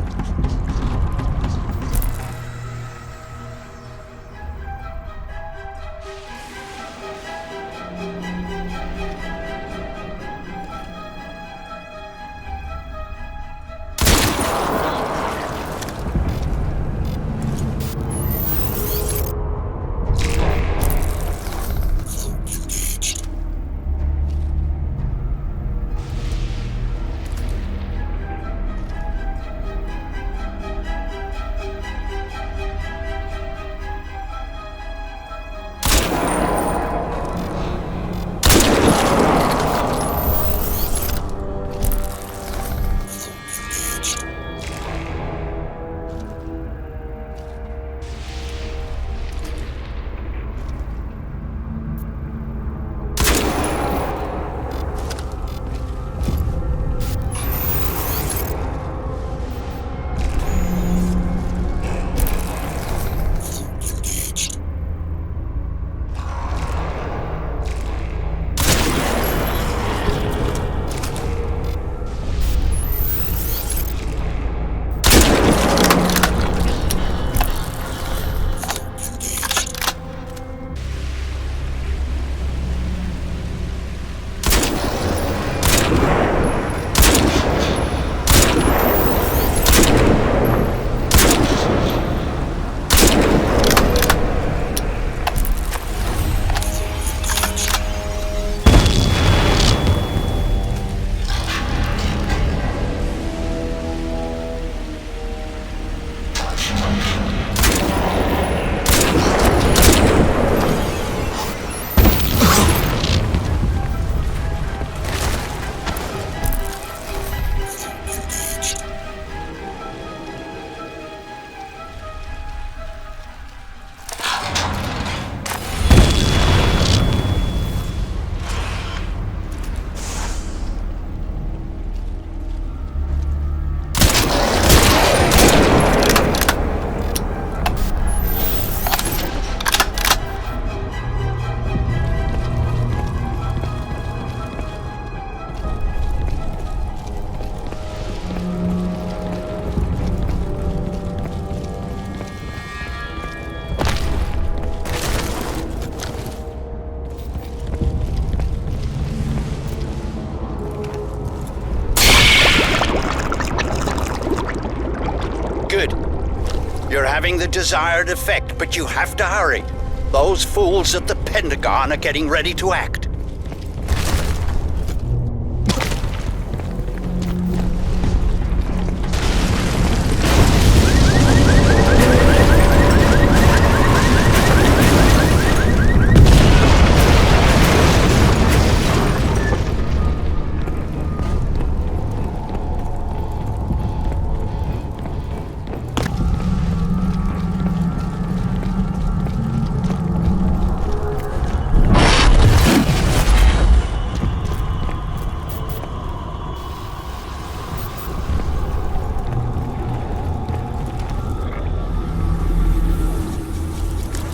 having the desired effect, but you have to hurry. Those fools at the Pentagon are getting ready to act.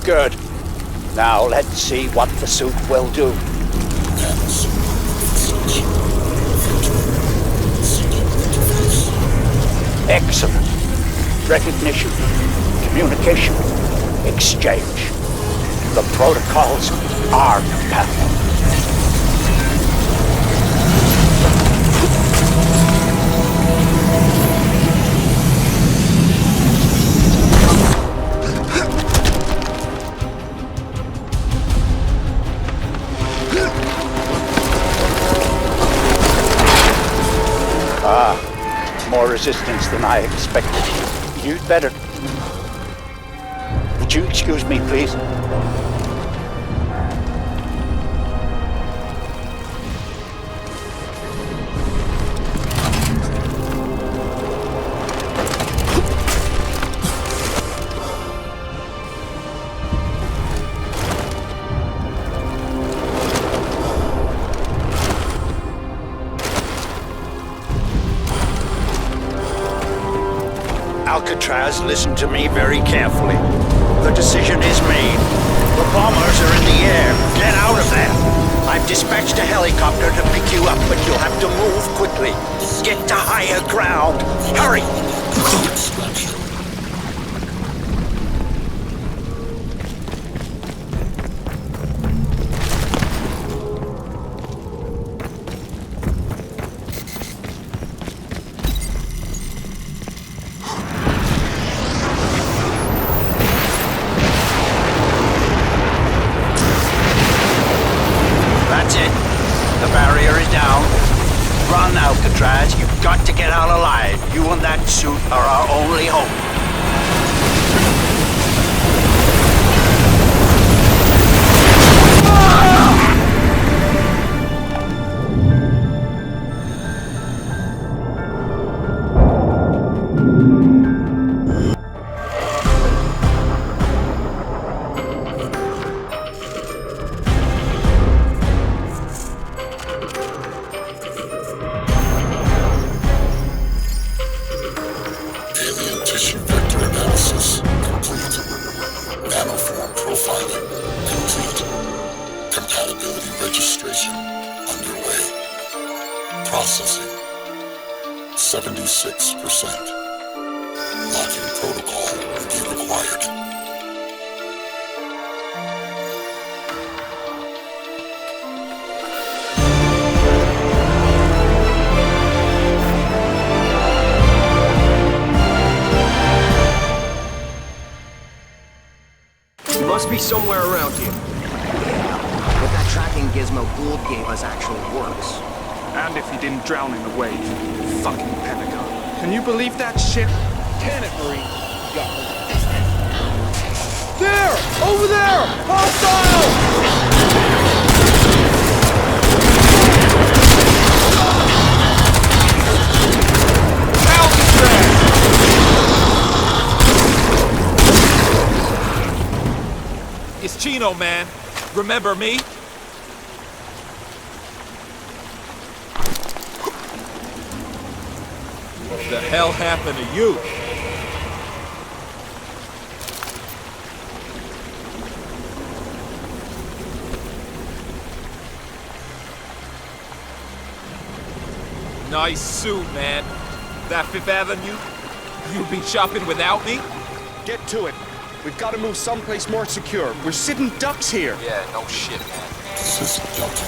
Good. Now let's see what the suit will do. Excellent. Recognition, communication, exchange. The protocols are compatible. More resistance than I expected. You'd better... Would you excuse me, please? Alcatraz, listen to me very carefully. The decision is made. The bombers are in the air. Get out of there. I've dispatched a helicopter to pick you up, but you'll have to move quickly. Get to higher ground. Hurry! Alcatraz, you've got to get out alive. You and that suit are our only hope. Processing 76%. Locking protocol will be required. He must be somewhere around here. But that tracking gizmo Gould gave us actually works. And if he didn't drown in the wave. Fucking Pentagon. Can you believe that shit? Can it, Marine? Got it. There! Over there! Hostile! Alcatraz! It's Chino, man. Remember me? What the hell happened to you? Nice suit, man. That Fifth Avenue? You be shopping without me? Get to it. We've got to move someplace more secure. We're sitting ducks here. Yeah, no shit, man. This is Delta.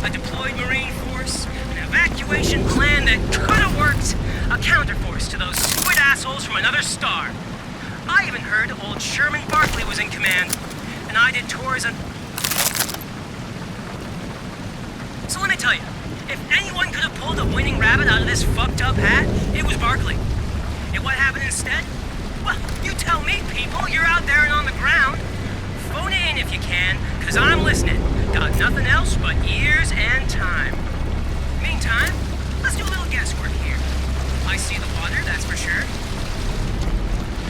a deployed Marine force, an evacuation plan that could have worked, a counterforce to those squid assholes from another star. I even heard old Sherman Barkley was in command, and I did tours on... So let me tell you, if anyone could have pulled a winning rabbit out of this fucked up hat, it was Barkley. And what happened instead? Well, you tell me, people. You're out there and on the ground. Phone it in if you can, cause I'm listening. Got nothing else but ears and time. Meantime, let's do a little guesswork here. I see the water, that's for sure.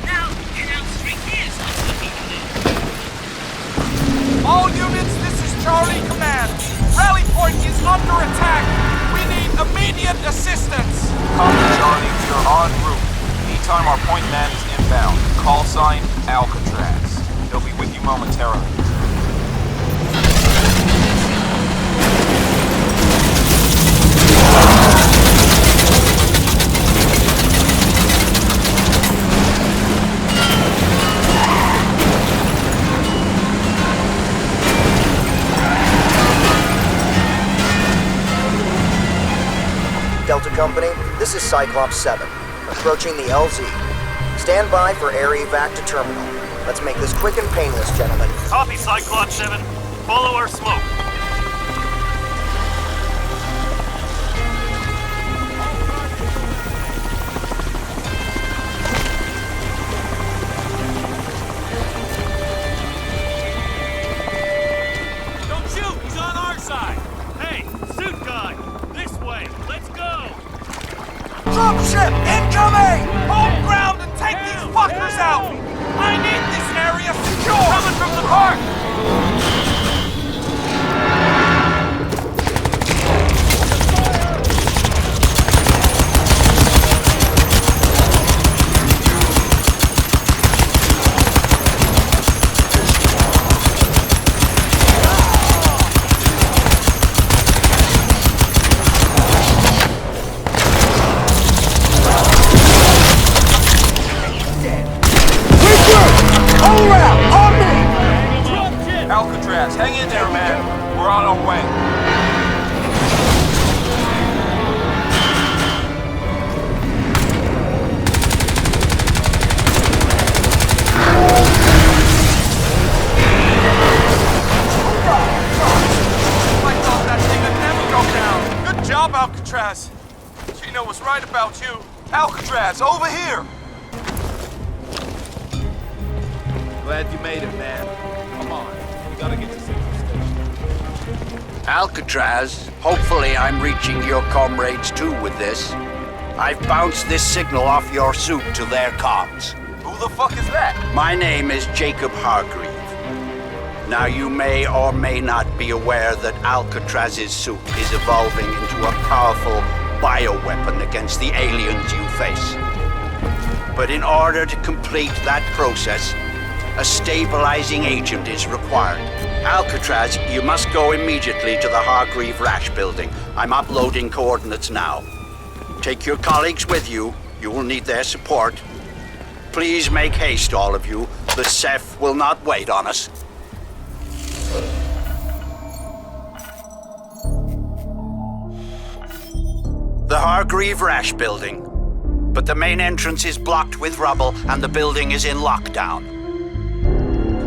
Now, Canal Street is looking good. All units, this is Charlie Command. Rally point is under attack. We need immediate assistance. Copy, Charlie. We are en route. Anytime our point man is inbound, call sign Alcatraz. He'll be with you momentarily. Delta Company, this is Cyclops 7, approaching the LZ. Stand by for air evac to terminal. Let's make this quick and painless, gentlemen. Copy, Cyclops 7. Follow our smoke. Don't shoot! He's on our side! Hey, suit guy! This way! Let's go! Dropship incoming! Hold ground and take these fuckers out! I need this area secure! Coming from the park! Alcatraz, hang in there, man. We're on our way. I thought that thing would never go down. Good job, Alcatraz. Gino was right about you. Alcatraz, over here! Glad you made it, man. Come on. We gotta get to Central Station. Alcatraz, hopefully I'm reaching your comrades too with this. I've bounced this signal off your suit to their comms. Who the fuck is that? My name is Jacob Hargreave. Now you may or may not be aware that Alcatraz's suit is evolving into a powerful bioweapon against the aliens you face. But in order to complete that process, a stabilizing agent is required. Alcatraz, you must go immediately to the Hargreave Rash building. I'm uploading coordinates now. Take your colleagues with you. You will need their support. Please make haste, all of you. The Ceph will not wait on us. The Hargreave Rash building. But the main entrance is blocked with rubble and the building is in lockdown.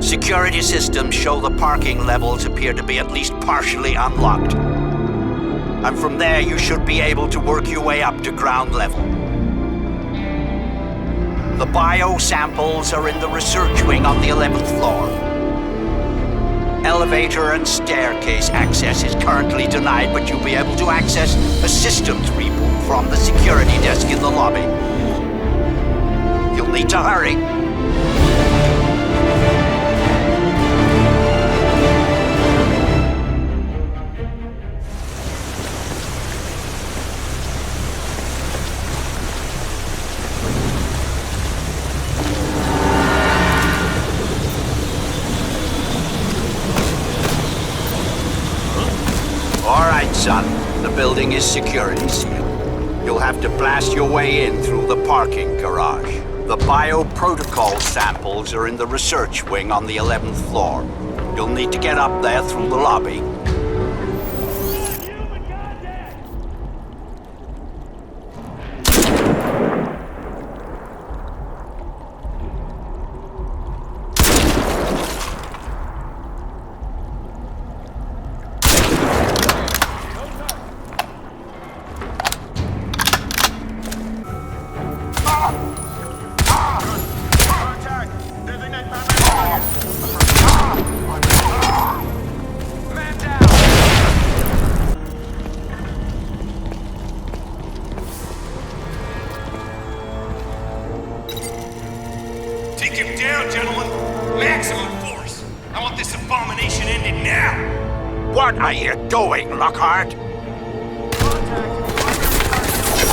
Security systems show the parking levels appear to be at least partially unlocked. And from there, you should be able to work your way up to ground level. The bio samples are in the research wing on the 11th floor. Elevator and staircase access is currently denied, but you'll be able to access a systems reboot from the security desk in the lobby. You'll need to hurry. Son, the building is security sealed. You'll have to blast your way in through the parking garage. The bioprotocol samples are in the research wing on the 11th floor. You'll need to get up there through the lobby. What are you doing, Lockhart?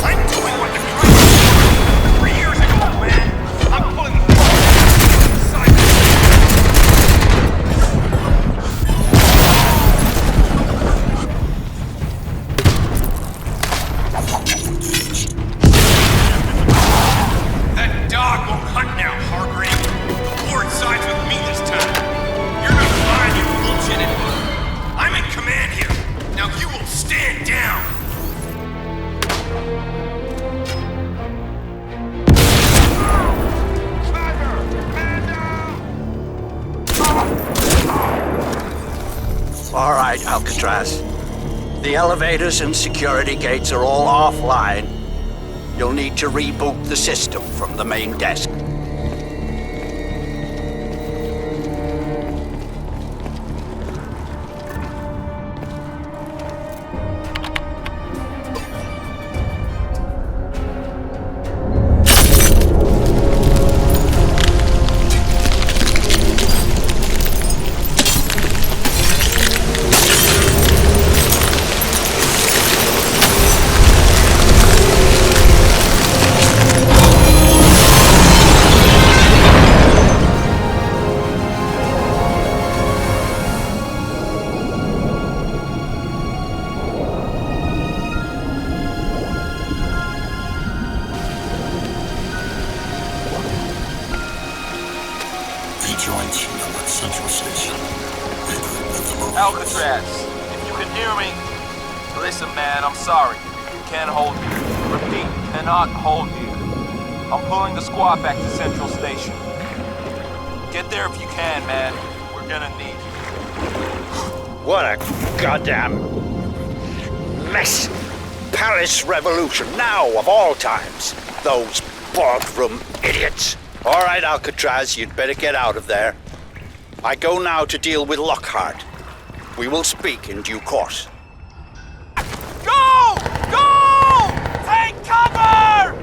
I'm doing what the CRYSIS 3 years ago, man! I'm pulling the That dog won't hunt now, Hargrave. The board sides with me this time. You're not buying your bullshit anymore. I'm in command here. Now you will stand down. All right, Alcatraz. The elevators and security gates are all offline. You'll need to reboot the system from the main desk. Alcatraz, if you can hear me, listen, man, I'm sorry. Can't hold you. Repeat, cannot hold you. I'm pulling the squad back to Central Station. Get there if you can, man. We're gonna need you. What a goddamn mess. Paris Revolution, now of all times. Those boardroom idiots. All right, Alcatraz, you'd better get out of there. I go now to deal with Lockhart. We will speak in due course. Go! Go! Take cover!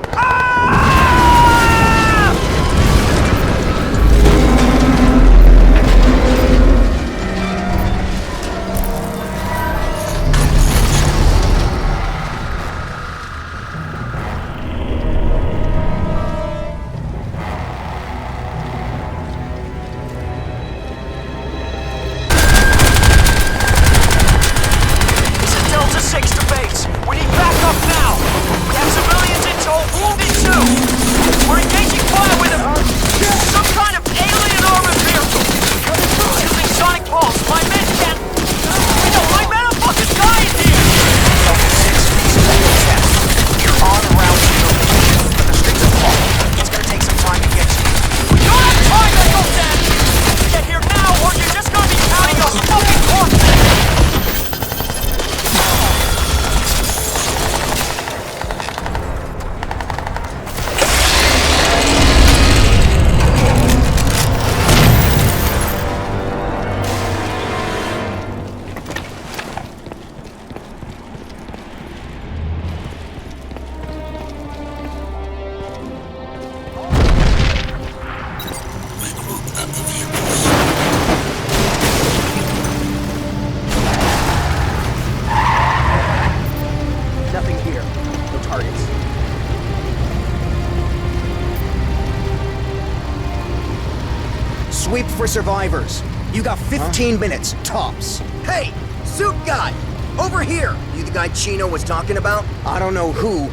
Sweep for survivors. You got 15 minutes, tops. Hey, suit guy! Over here! You the guy Chino was talking about? I don't know who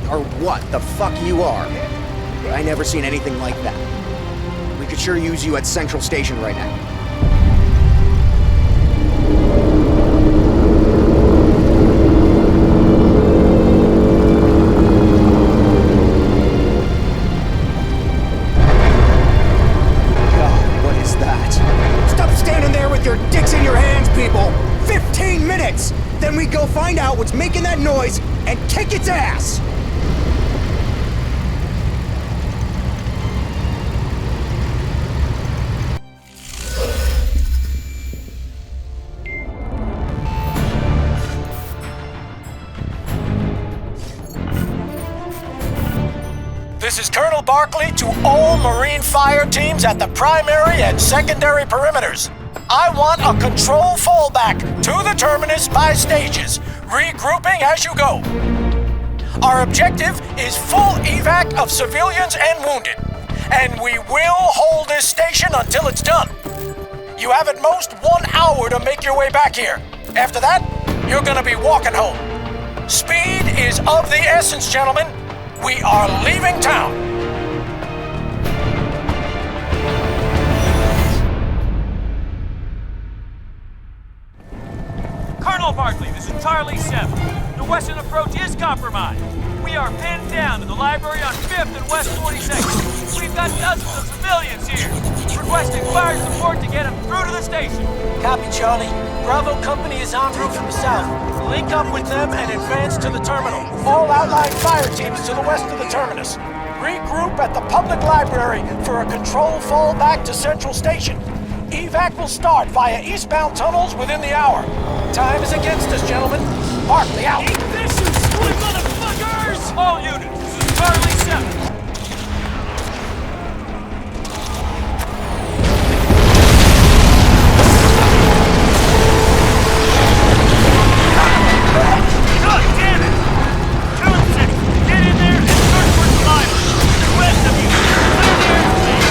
or what the fuck you are. But I never seen anything like that. We could sure use you at Central Station right now. Then we go find out what's making that noise and kick its ass! This is Colonel Barkley to all Marine fire teams at the primary and secondary perimeters. I want a control fallback to the terminus by stages, regrouping as you go. Our objective is full evac of civilians and wounded, and we will hold this station until it's done. You have at most 1 hour to make your way back here. After that, you're gonna be walking home. Speed is of the essence, gentlemen. We are leaving town. Colonel Barkley, this is Charlie Ceph. The western approach is compromised. We are pinned down to the library on 5th and West 42nd. We've got dozens of civilians here, requesting fire support to get them through to the station. Copy, Charlie. Bravo Company is en route from the south. Link up with them and advance to the terminal. All outlying fire teams to the west of the terminus. Regroup at the public library for a control fallback to Central Station. Evac will start via eastbound tunnels within the hour. Time is against us, gentlemen. Barkley out. Motherfuckers! All units, this is Charlie Ceph. God damn it! 2 and 6, get in there and search for survivors. The rest of you, clear the airspace.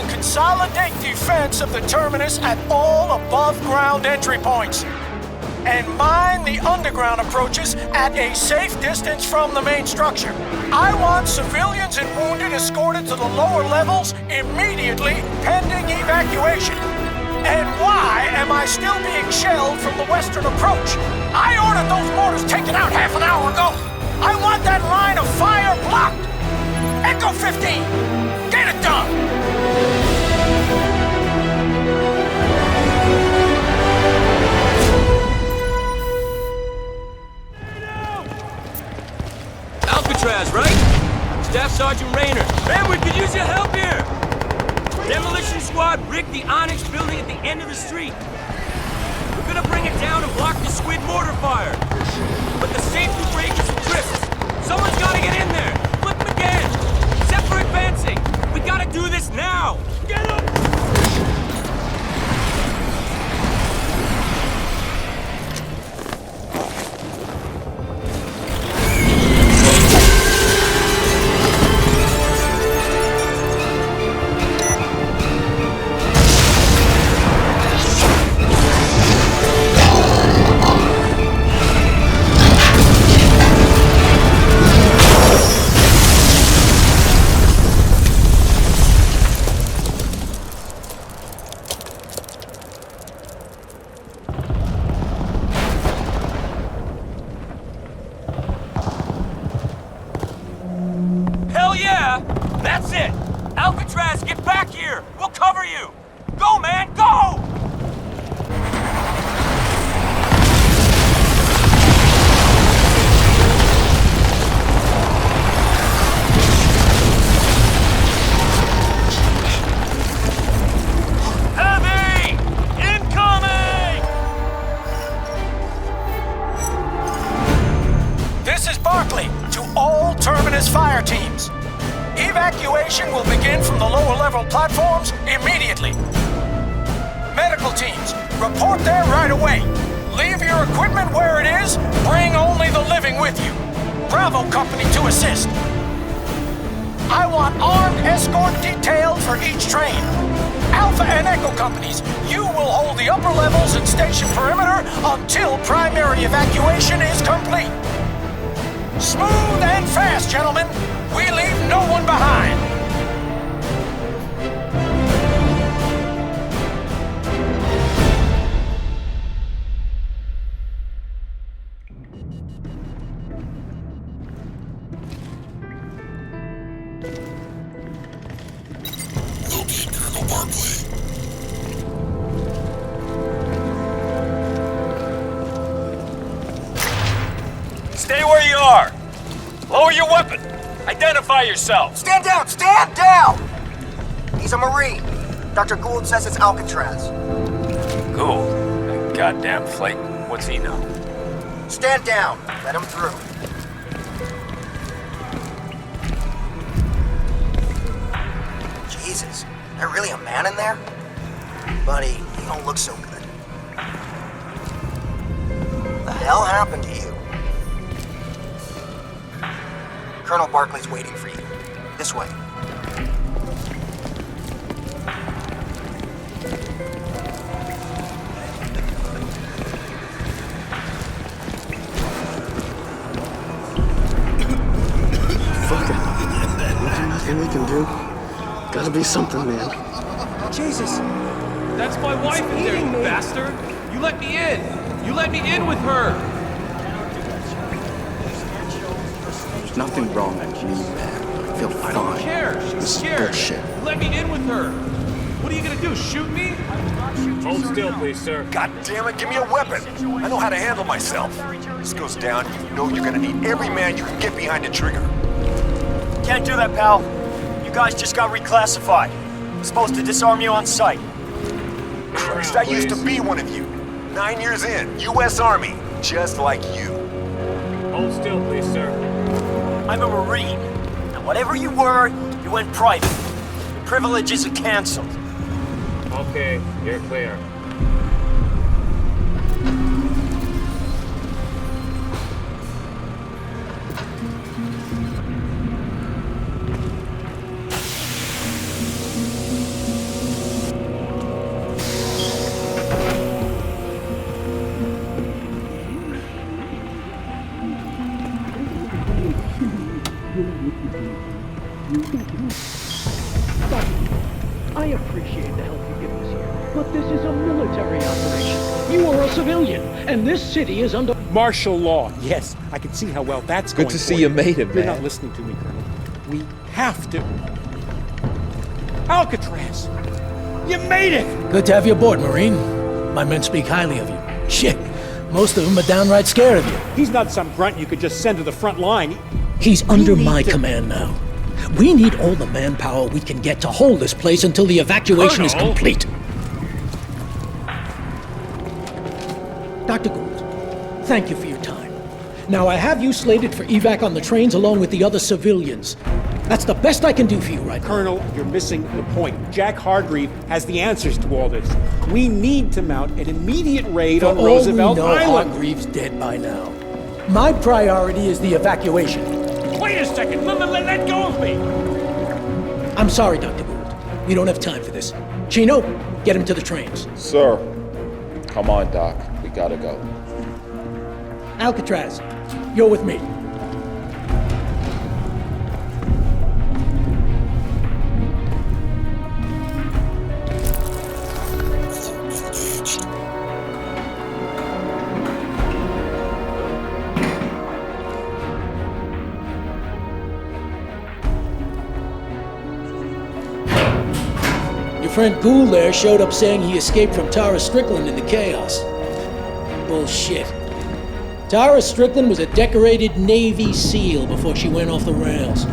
Consolidate defense of the terminus at all above-ground entry points. And mine the underground approaches at a safe distance from the main structure. I want civilians and wounded escorted to the lower levels immediately, pending evacuation. And why am I still being shelled from the western approach? I ordered those mortars taken out half an hour ago. I want that line of fire blocked. Echo 15, get it done. Alcatraz, right? Staff Sergeant Rayner. Man, we could use your help here! Demolition squad rigged the Onyx building at the end of the street. We're gonna bring it down and block the squid mortar fire. But the safety breakers and drifts. Someone's gotta get in there! Flip them again! Ceph are advancing! We gotta do this now! Get up! That's it! Alcatraz, get back here! We'll cover you! Go, man, go! Heavy! Incoming! as fire teams. Evacuation will begin from the lower level platforms immediately. Medical teams, report there right away. Leave your equipment where it is. Bring only the living with you. Bravo Company to assist. I want armed escort detailed for each train. Alpha and Echo companies, you will hold the upper levels and station perimeter until primary evacuation is complete. Smooth and fast, gentlemen. We leave no one behind. Stay where you are! Lower your weapon! Identify yourself! Stand down! Stand down! He's a Marine. Dr. Gould says it's Alcatraz. Gould? That goddamn flake. What's he know? Stand down. Let him through. Jesus. There really a man in there? Buddy, you don't look so good. The hell happened to you? Colonel Barkley's waiting for you. This way. Fuck it. Nothing we can do. Gotta be something, man. Jesus! That's my wife in there, you bastard! You let me in! You let me in with her! There's nothing wrong with me, man. I feel fine. I don't care. She's scared. Bullshit. You let me in with her. What are you gonna do? Shoot me? Hold still, please, sir. God damn it, give me a weapon. I know how to handle myself. This goes down, you know you're gonna need every man you can get behind the trigger. Can't do that, pal. You guys just got reclassified. I'm supposed to disarm you on sight. Christ, I used to be one of you. 9 years in, U.S. Army, just like you. Hold still, please, sir. I'm a Marine. And whatever you were, you went private. Your privileges are canceled. Okay, you're clear. I appreciate the help you give us here, but this is a military operation. You are a civilian, and this city is under martial law. Yes, I can see how well that's going. Good to see you made it, You're man. not listening to me, Colonel. We have to. Alcatraz! You made it! Good to have you aboard, Marine. My men speak highly of you. Shit, most of them are downright scared of you. He's not some grunt you could just send to the front line. He's under my command now. We need all the manpower we can get to hold this place until the evacuation is complete. Dr. Gould, thank you for your time. Now, I have you slated for evac on the trains along with the other civilians. That's the best I can do for you right now. Colonel, you're missing the point. Jack Hargreave has the answers to all this. We need to mount an immediate raid on Roosevelt Island. Hargreave's dead by now. My priority is the evacuation. Wait a second! Let go of me! I'm sorry, Dr. Gould. We don't have time for this. Chino, get him to the trains. Sir. Come on, Doc. We gotta go. Alcatraz, you're with me. Friend Gould there showed up saying he escaped from Tara Strickland in the chaos. Bullshit. Tara Strickland was a decorated Navy SEAL before she went off the rails.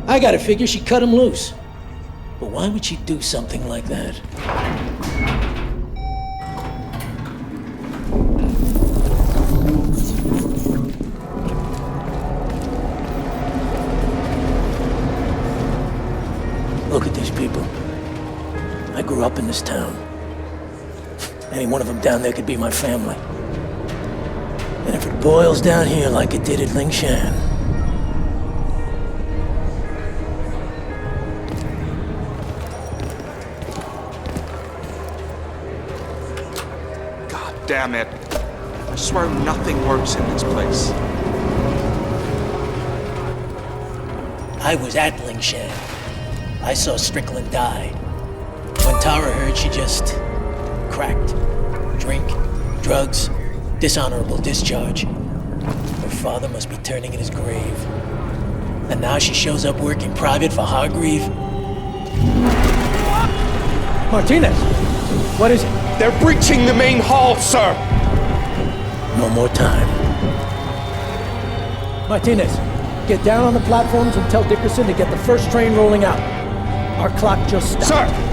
I gotta figure she cut him loose. But why would she do something like that? this town. Any one of them down there could be my family. And if it boils down here like it did at Lingshan, God damn it. I swear nothing works in this place. I was at Lingshan. I saw Strickland die. When Tara heard, she just cracked. Drink, drugs, dishonorable discharge. Her father must be turning in his grave. And now she shows up working private for Hargreave. Martinez! What is it? They're breaching the main hall, sir! No more time. Martinez, get down on the platforms and tell Dickerson to get the first train rolling out. Our clock just stopped. Sir!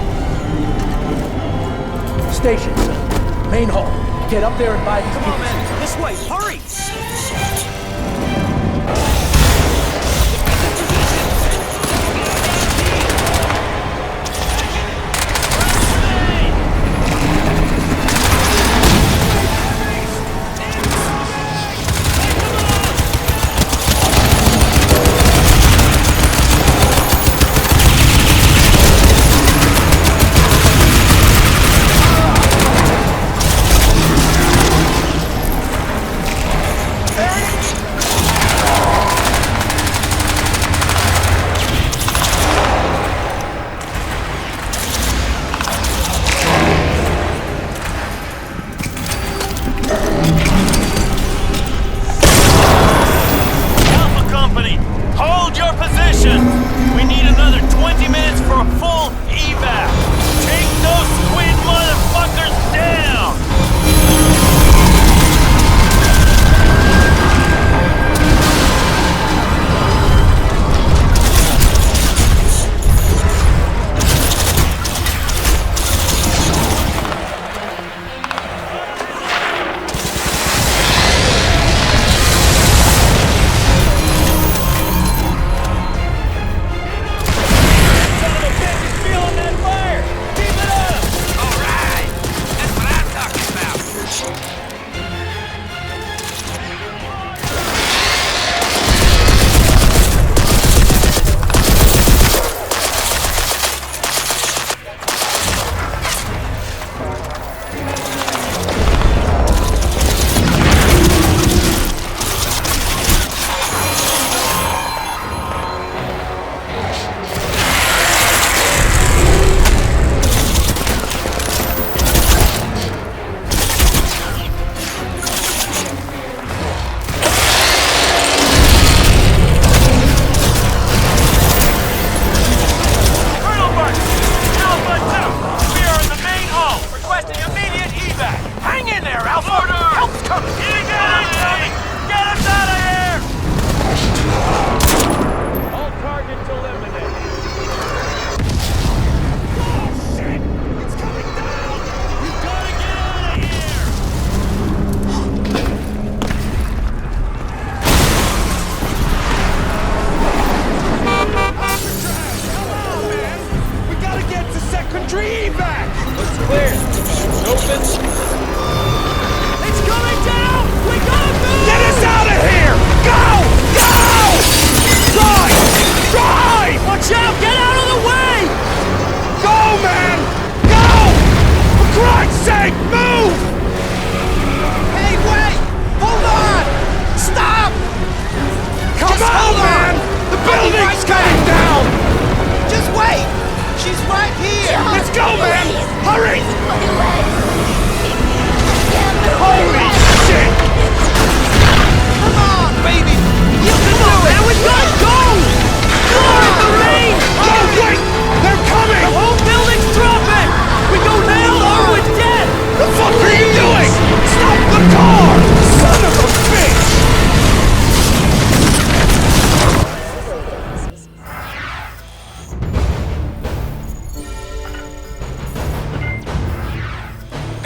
Station, main hall. Get up there and buy these. Come on, man. This way. Hurry!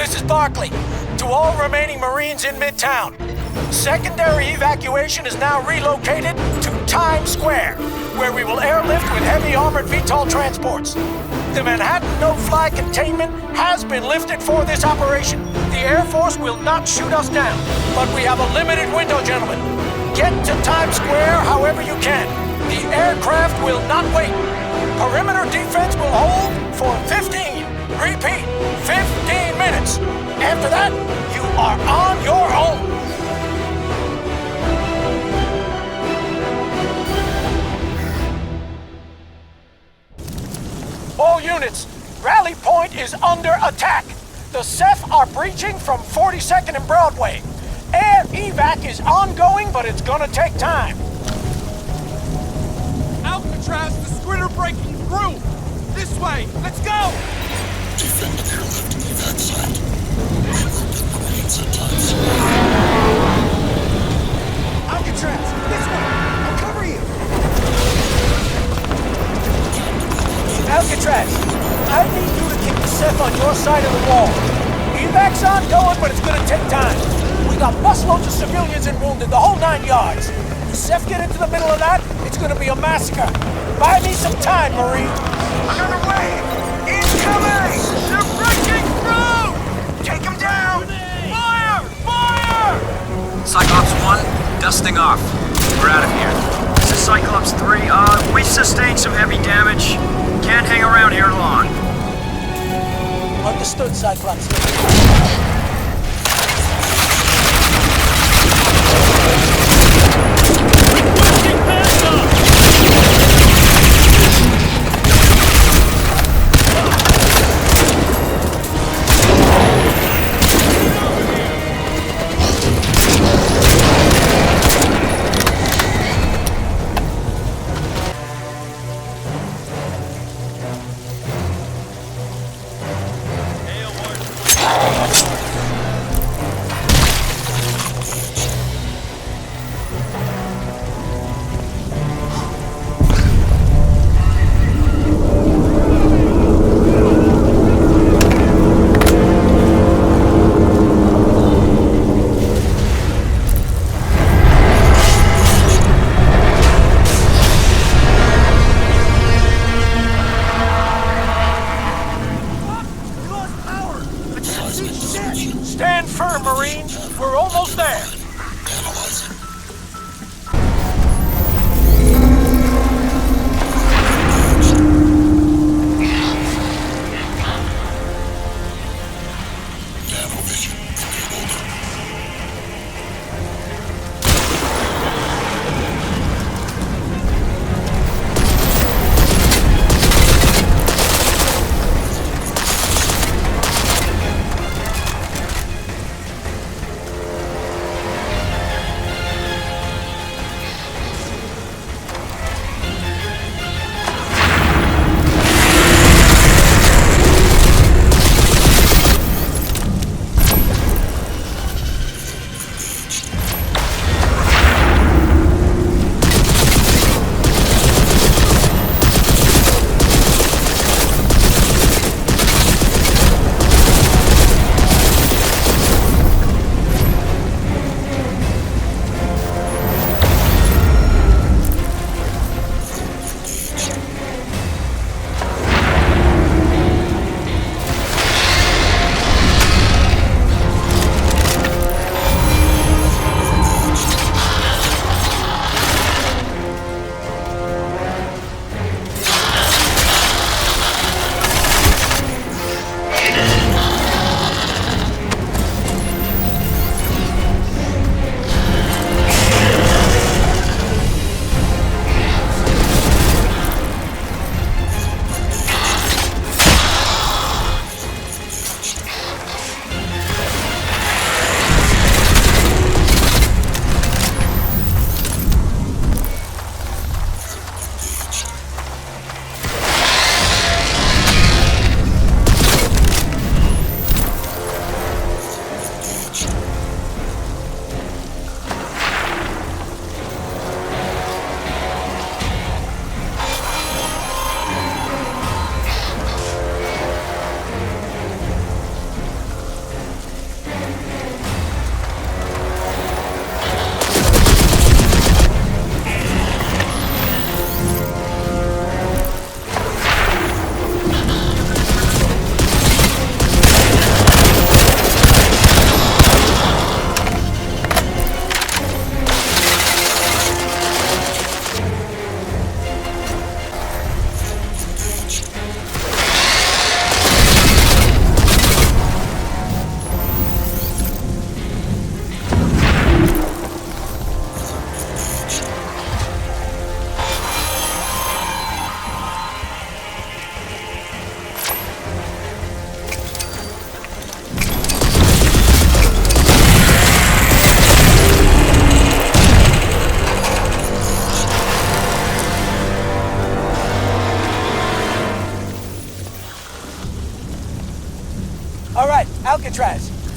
This is Barkley. To all remaining Marines in Midtown, Secondary evacuation is now relocated to Times Square, where we will airlift with heavy armored VTOL transports. The Manhattan no-fly containment has been lifted for this operation. The Air Force will not shoot us down, but we have a limited window, gentlemen. Get to Times Square however you can. The aircraft will not wait. Perimeter defense will hold for 15, repeat, 15 minutes. After that, you are on your own. All units, Rally Point is under attack. The Ceph are breaching from 42nd and Broadway. Air evac is ongoing, but it's gonna take time. Alcatraz, the squid are breaking through! This way, let's go! Defend airlift and evac site. Regroup with Marines at times. Alcatraz, this way! I'll cover you! Alcatraz, I need you to keep the Ceph on your side of the wall. Evac's ongoing, but it's gonna take time. We got busloads of civilians and wounded, the whole 9 yards. The Ceph get into the middle of that, it's gonna be a massacre. Buy me some time, Marine. Another wave! Incoming! They're breaking through! Take them down! Fire! Fire! Cyclops 1, dusting off. We're out of here. This is Cyclops 3. We sustained some heavy damage. Can't hang around here long. Understood, Cyclops. Stand firm, Marine. We're almost there.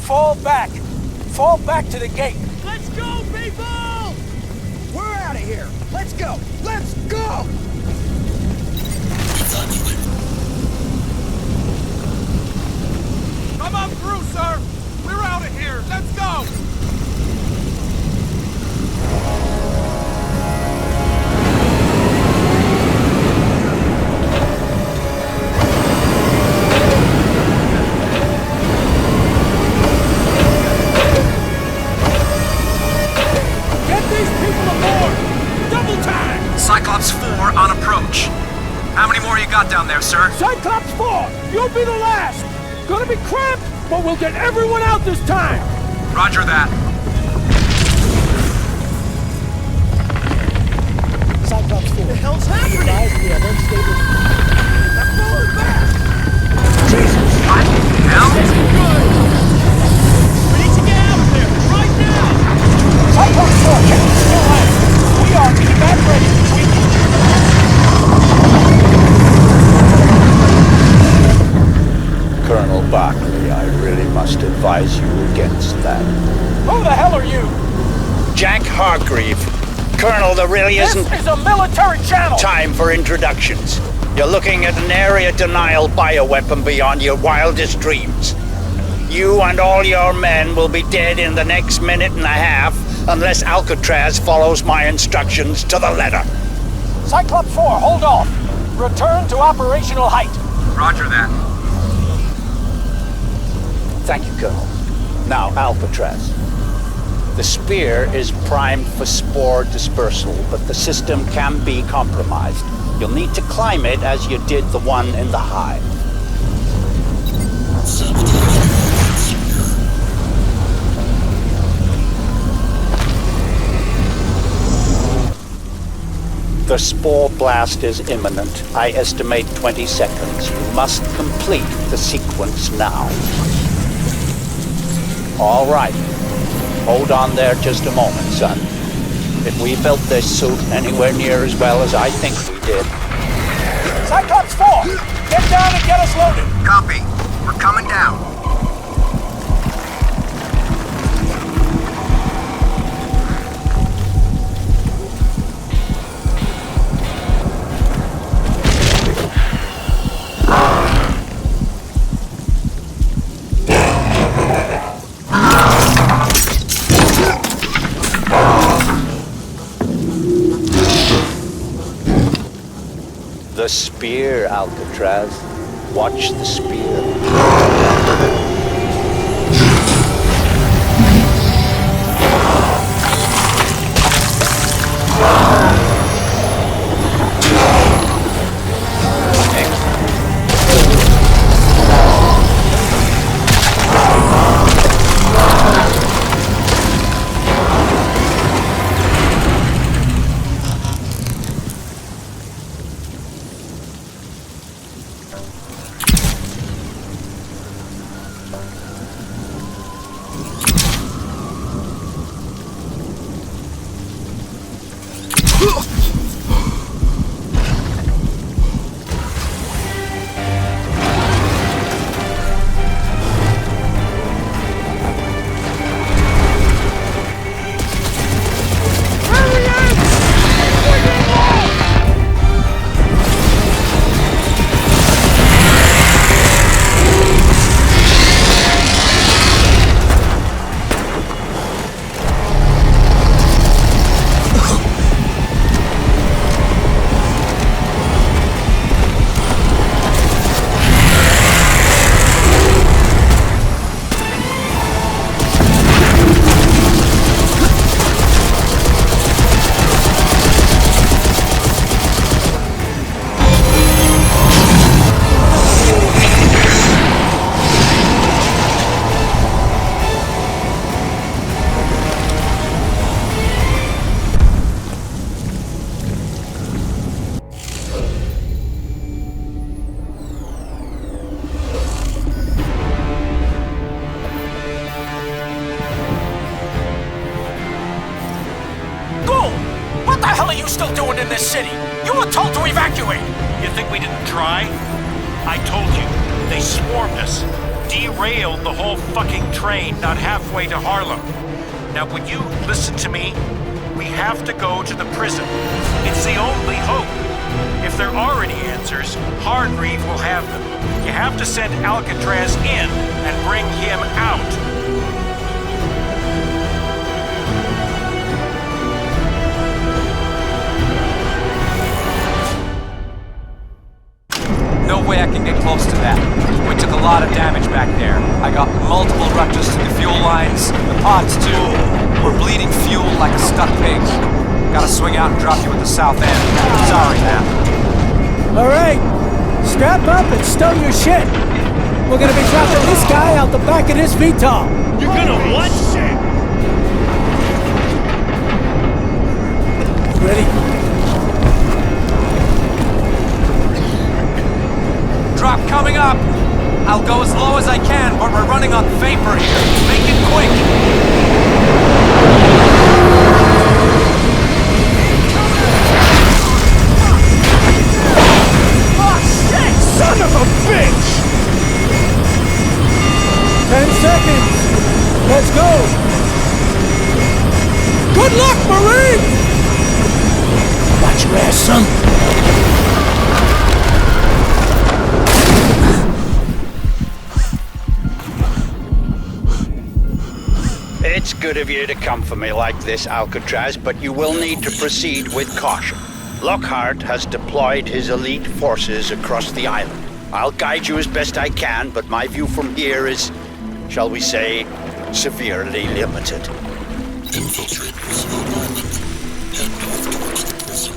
fall back. Fall back to the gate. Let's go, people! We're out of here. Let's go. Let's go! Come on through, sir! We're out of here! Let's go! Get these people aboard! Double time! Cyclops 4 on approach. How many more you got down there, sir? Cyclops 4, you'll be the last! Gonna be cramped, but we'll get everyone out this time! Roger that. Cyclops 4. What the hell's happening? We have unstable... They're falling back! Jesus! What the hell? We need to get out of there, right now! Cyclops 4, can you still out? We are evac ready. Colonel Barkley, I really must advise you against that. Who the hell are you? Jack Hargreave. Colonel, there really isn't This is a military channel! time for introductions. You're looking at an area denial bioweapon beyond your wildest dreams. You and all your men will be dead in the next minute and a half unless Alcatraz follows my instructions to the letter. Cyclops 4, hold off. Return to operational height. Roger that. Thank you, Colonel. Now, Alcatraz. The spear is primed for spore dispersal, but the system can be compromised. You'll need to climb it as you did the one in the hive. The spore blast is imminent. I estimate 20 seconds. You must complete the sequence now. All right. Hold on there just a moment, son. If we built this suit anywhere near as well as I think we did... Cyclops 4, get down and get us loaded. Copy. We're coming down. The spear, Alcatraz. Watch the spear. Still doing in this city? You were told to evacuate! You think we didn't try? I told you, they swarmed us. derailed the whole fucking train not halfway to Harlem. Now, would you listen to me? We have to go to the prison. It's the only hope. If there are any answers, Hargreave will have them. You have to send Alcatraz in and bring him out. No way I can get close to that. We took a lot of damage back there. I got multiple ruptures to the fuel lines, the pods too. We're bleeding fuel like a stuck pig. Gotta swing out and drop you at the south end. Sorry, man. Alright, strap up and stow your shit. We're gonna be dropping this guy out the back of this VTOL. You're gonna what? Shit! Ready? Drop coming up. I'll go as low as I can, but we're running on vapor here. Make it quick. Son of a bitch! 10 seconds. Let's go. Good luck, Marine! Watch your ass, son. It's good of you to come for me like this, Alcatraz, but you will need to proceed with caution. Lockhart has deployed his elite forces across the island. I'll guide you as best I can, but my view from here is, shall we say, severely limited. Infiltrate Prison Island. Head north towards the prison.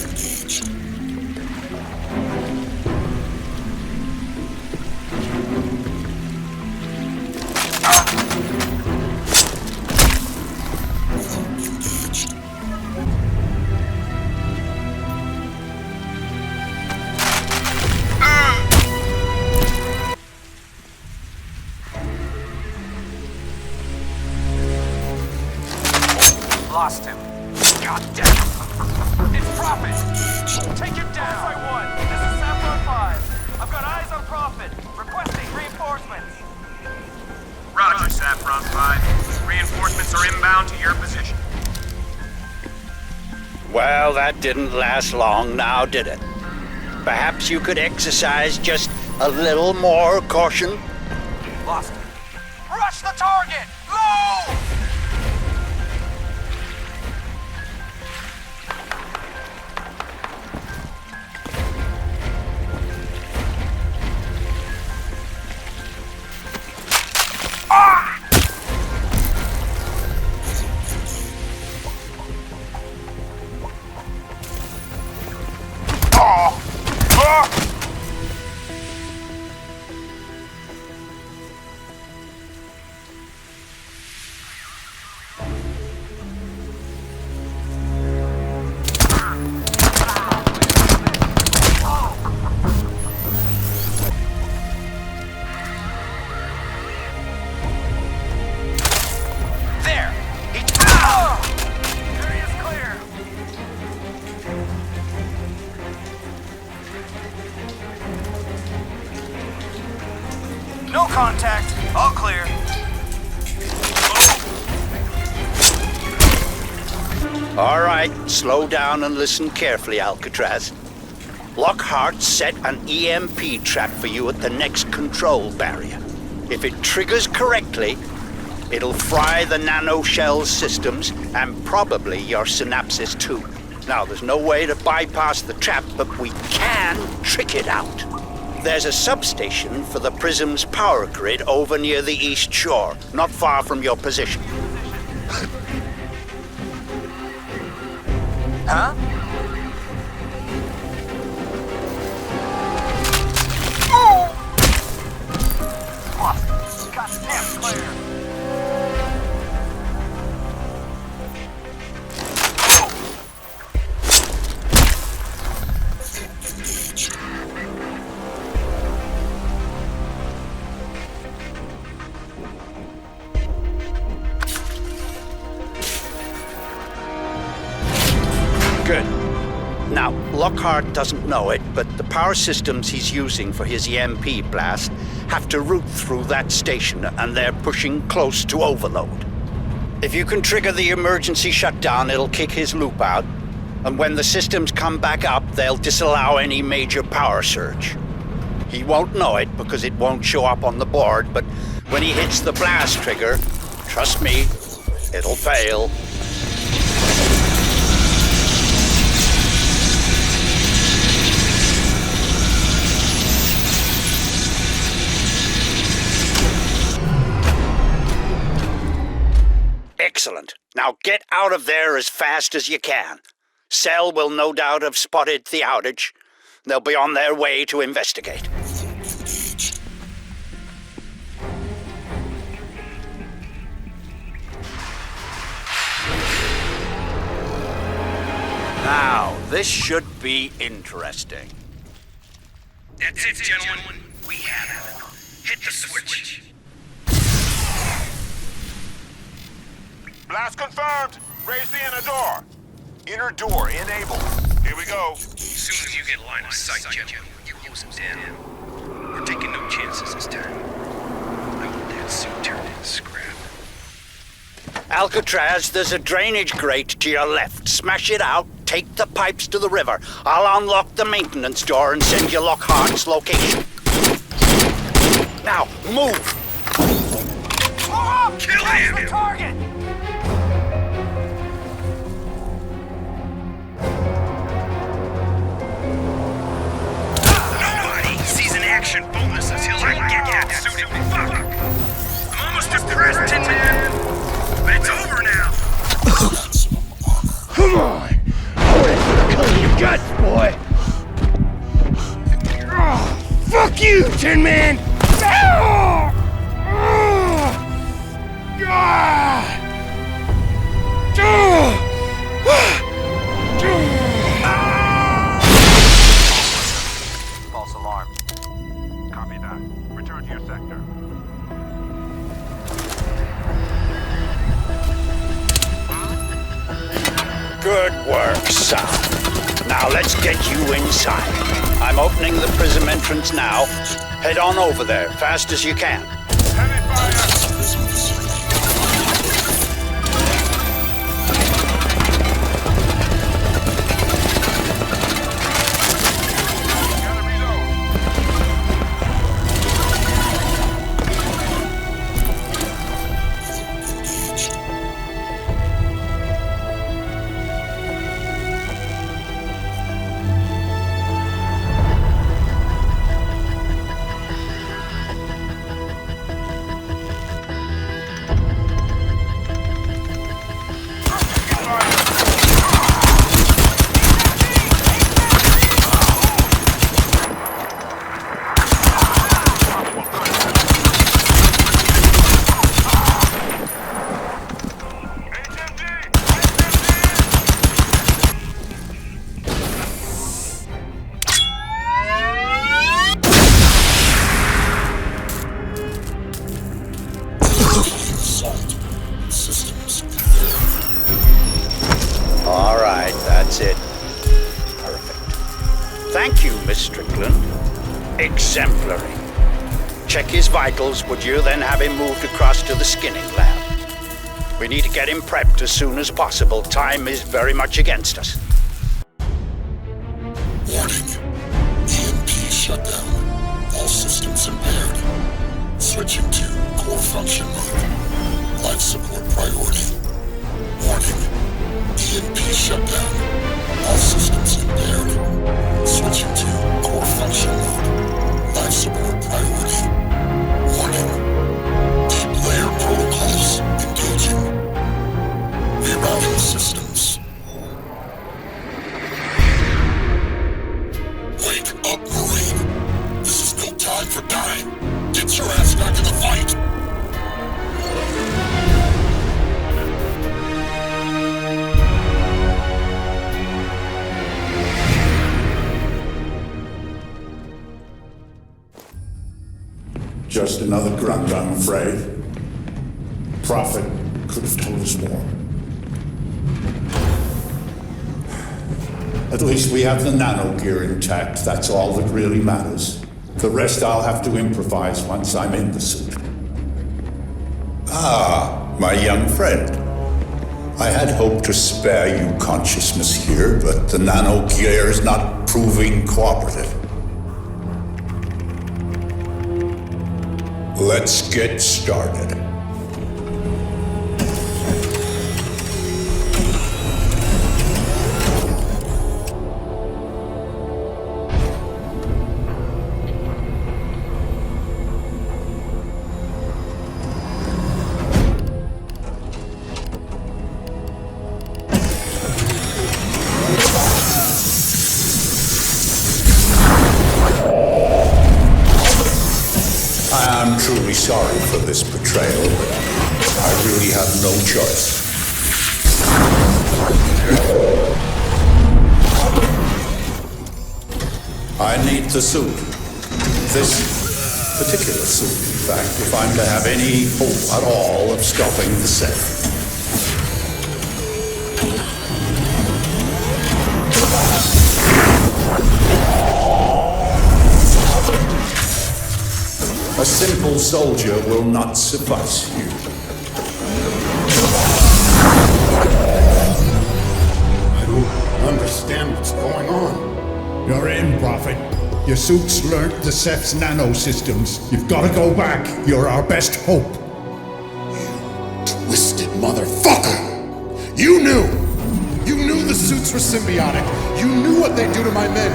Engage. Lost him. God damn. It's Prophet. Take him down. Alpha 1, this is Saffron 5. I've got eyes on Prophet. Requesting reinforcements. Roger, Saffron 5. Reinforcements are inbound to your position. Well, that didn't last long now, did it? Perhaps you could exercise just a little more caution? Lost him. Rush the target! Low! No contact. All clear. All right, slow down and listen carefully, Alcatraz. Lockhart set an EMP trap for you at the next control barrier. If it triggers correctly, it'll fry the nanoshell systems and probably your synapses too. Now, there's no way to bypass the trap, but we can trick it out. There's a substation for the Prism's power grid over near the East Shore, not far from your position. Huh? Goddamn clear. Good. Lockhart doesn't know it, but the power systems he's using for his EMP blast have to route through that station, and they're pushing close to overload. If you can trigger the emergency shutdown, it'll kick his loop out, and when the systems come back up, they'll disallow any major power surge. He won't know it because it won't show up on the board, but when he hits the blast trigger, trust me, it'll fail. Excellent. Now get out of there as fast as you can. C.E.L.L. will no doubt have spotted the outage. They'll be on their way to investigate. Now, this should be interesting. That's it, gentlemen. We have it. Hit the switch. Blast confirmed! Raise the inner door. Inner door enabled. Here we go. As soon as you get line of sight, gentlemen, you close him down. We're taking no chances this time. I want that suit turned into scrap. Alcatraz, there's a drainage grate to your left. Smash it out, take the pipes to the river. I'll unlock the maintenance door and send you Lockhart's location. Now, move! Kill him! Target! Nobody sees an action bonuses. He'll get that suit. Fuck! I'm almost depressed, Tin Man. But it's over now. Come on! Kill your guts, boy! Fuck you, Tin Man! False alarm. Copy that. Return to your sector. Good work, son. Now let's get you inside. I'm opening the prism entrance now. Head on over there, fast as you can. Heavy fire! Thank you, Miss Strickland. Exemplary. Check his vitals, would you? Then have him moved across to the skinning lab. We need to get him prepped as soon as possible. Time is very much against us. Warning. EMP shutdown. All systems impaired. Switching to core function mode. Life support priority. Warning. EMP shutdown. All systems impaired. Switching to core function mode. Life support priority. Warning. Deep layer protocols engaging. Rerouting systems. Wake up, Marine. This is no time for dying. Get your ass back in the fight. Just another grunt, I'm afraid. Prophet could have told us more. At least we have the nano gear intact. That's all that really matters. The rest I'll have to improvise once I'm in the suit. Ah, my young friend. I had hoped to spare you consciousness here, but the nano gear is not proving cooperative. Let's get started. I'm truly sorry for this betrayal, but I really have no choice. I need the suit. This particular suit, in fact, if I'm to have any hope at all of stopping the Ceph. A simple soldier will not suffice you. I don't understand what's going on. You're in, Prophet. Your suit's learnt the Ceph's nanosystems. You've got to go back. You're our best hope. You twisted motherfucker! You knew! You knew the suits were symbiotic. You knew what they'd do to my men.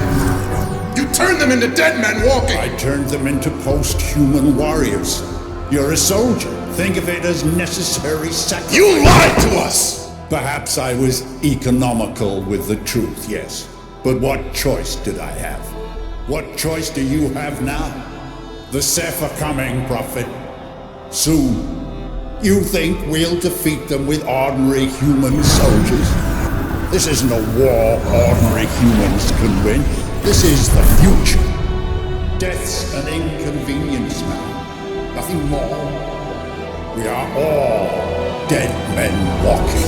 You turned them into dead men walking! I turned them into post-human warriors. You're a soldier. Think of it as necessary sacrifice. You lied to us! Perhaps I was economical with the truth, yes. But what choice did I have? What choice do you have now? The Ceph are coming, Prophet. Soon. You think we'll defeat them with ordinary human soldiers? This isn't a war ordinary humans can win. This is the future. Death's an inconvenience now. Nothing more. We are all dead men walking.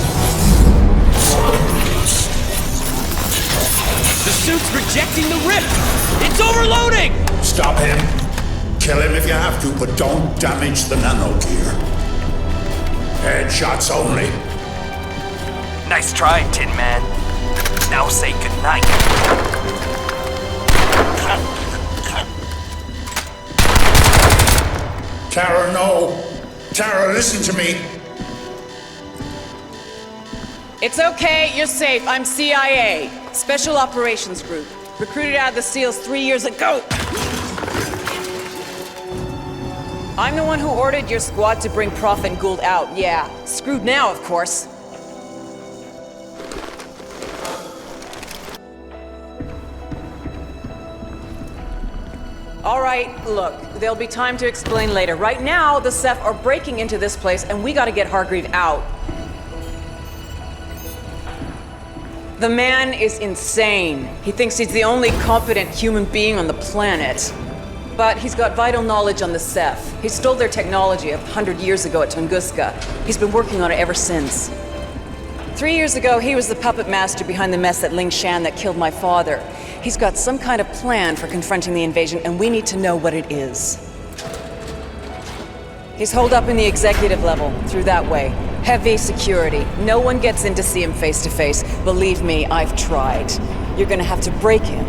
The suit's rejecting the rip! It's overloading! Stop him. Kill him if you have to, but don't damage the nano gear. Headshots only. Nice try, Tin Man. Now say goodnight. Tara, no. Tara, listen to me. It's okay, you're safe. I'm CIA, Special Operations Group. Recruited out of the SEALs 3 years ago. I'm the one who ordered your squad to bring Prophet and Gould out, yeah. Screwed now, of course. All right, look, there'll be time to explain later. Right now, the Ceph are breaking into this place, and we gotta get Hargreave out. The man is insane. He thinks he's the only competent human being on the planet. But he's got vital knowledge on the Ceph. He stole their technology 100 years ago at Tunguska. He's been working on it ever since. 3 years ago, he was the puppet master behind the mess at Lingshan that killed my father. He's got some kind of plan for confronting the invasion, and we need to know what it is. He's holed up in the executive level, through that way. Heavy security. No one gets in to see him face to face. Believe me, I've tried. You're gonna have to break him.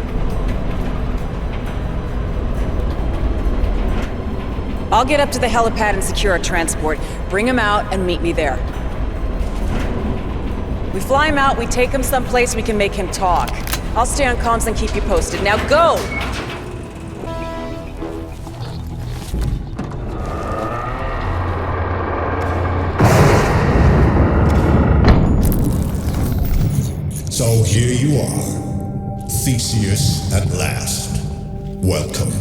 I'll get up to the helipad and secure a transport. Bring him out and meet me there. We fly him out, we take him someplace we can make him talk. I'll stay on comms and keep you posted. Now go! So here you are, Theseus at last. Welcome.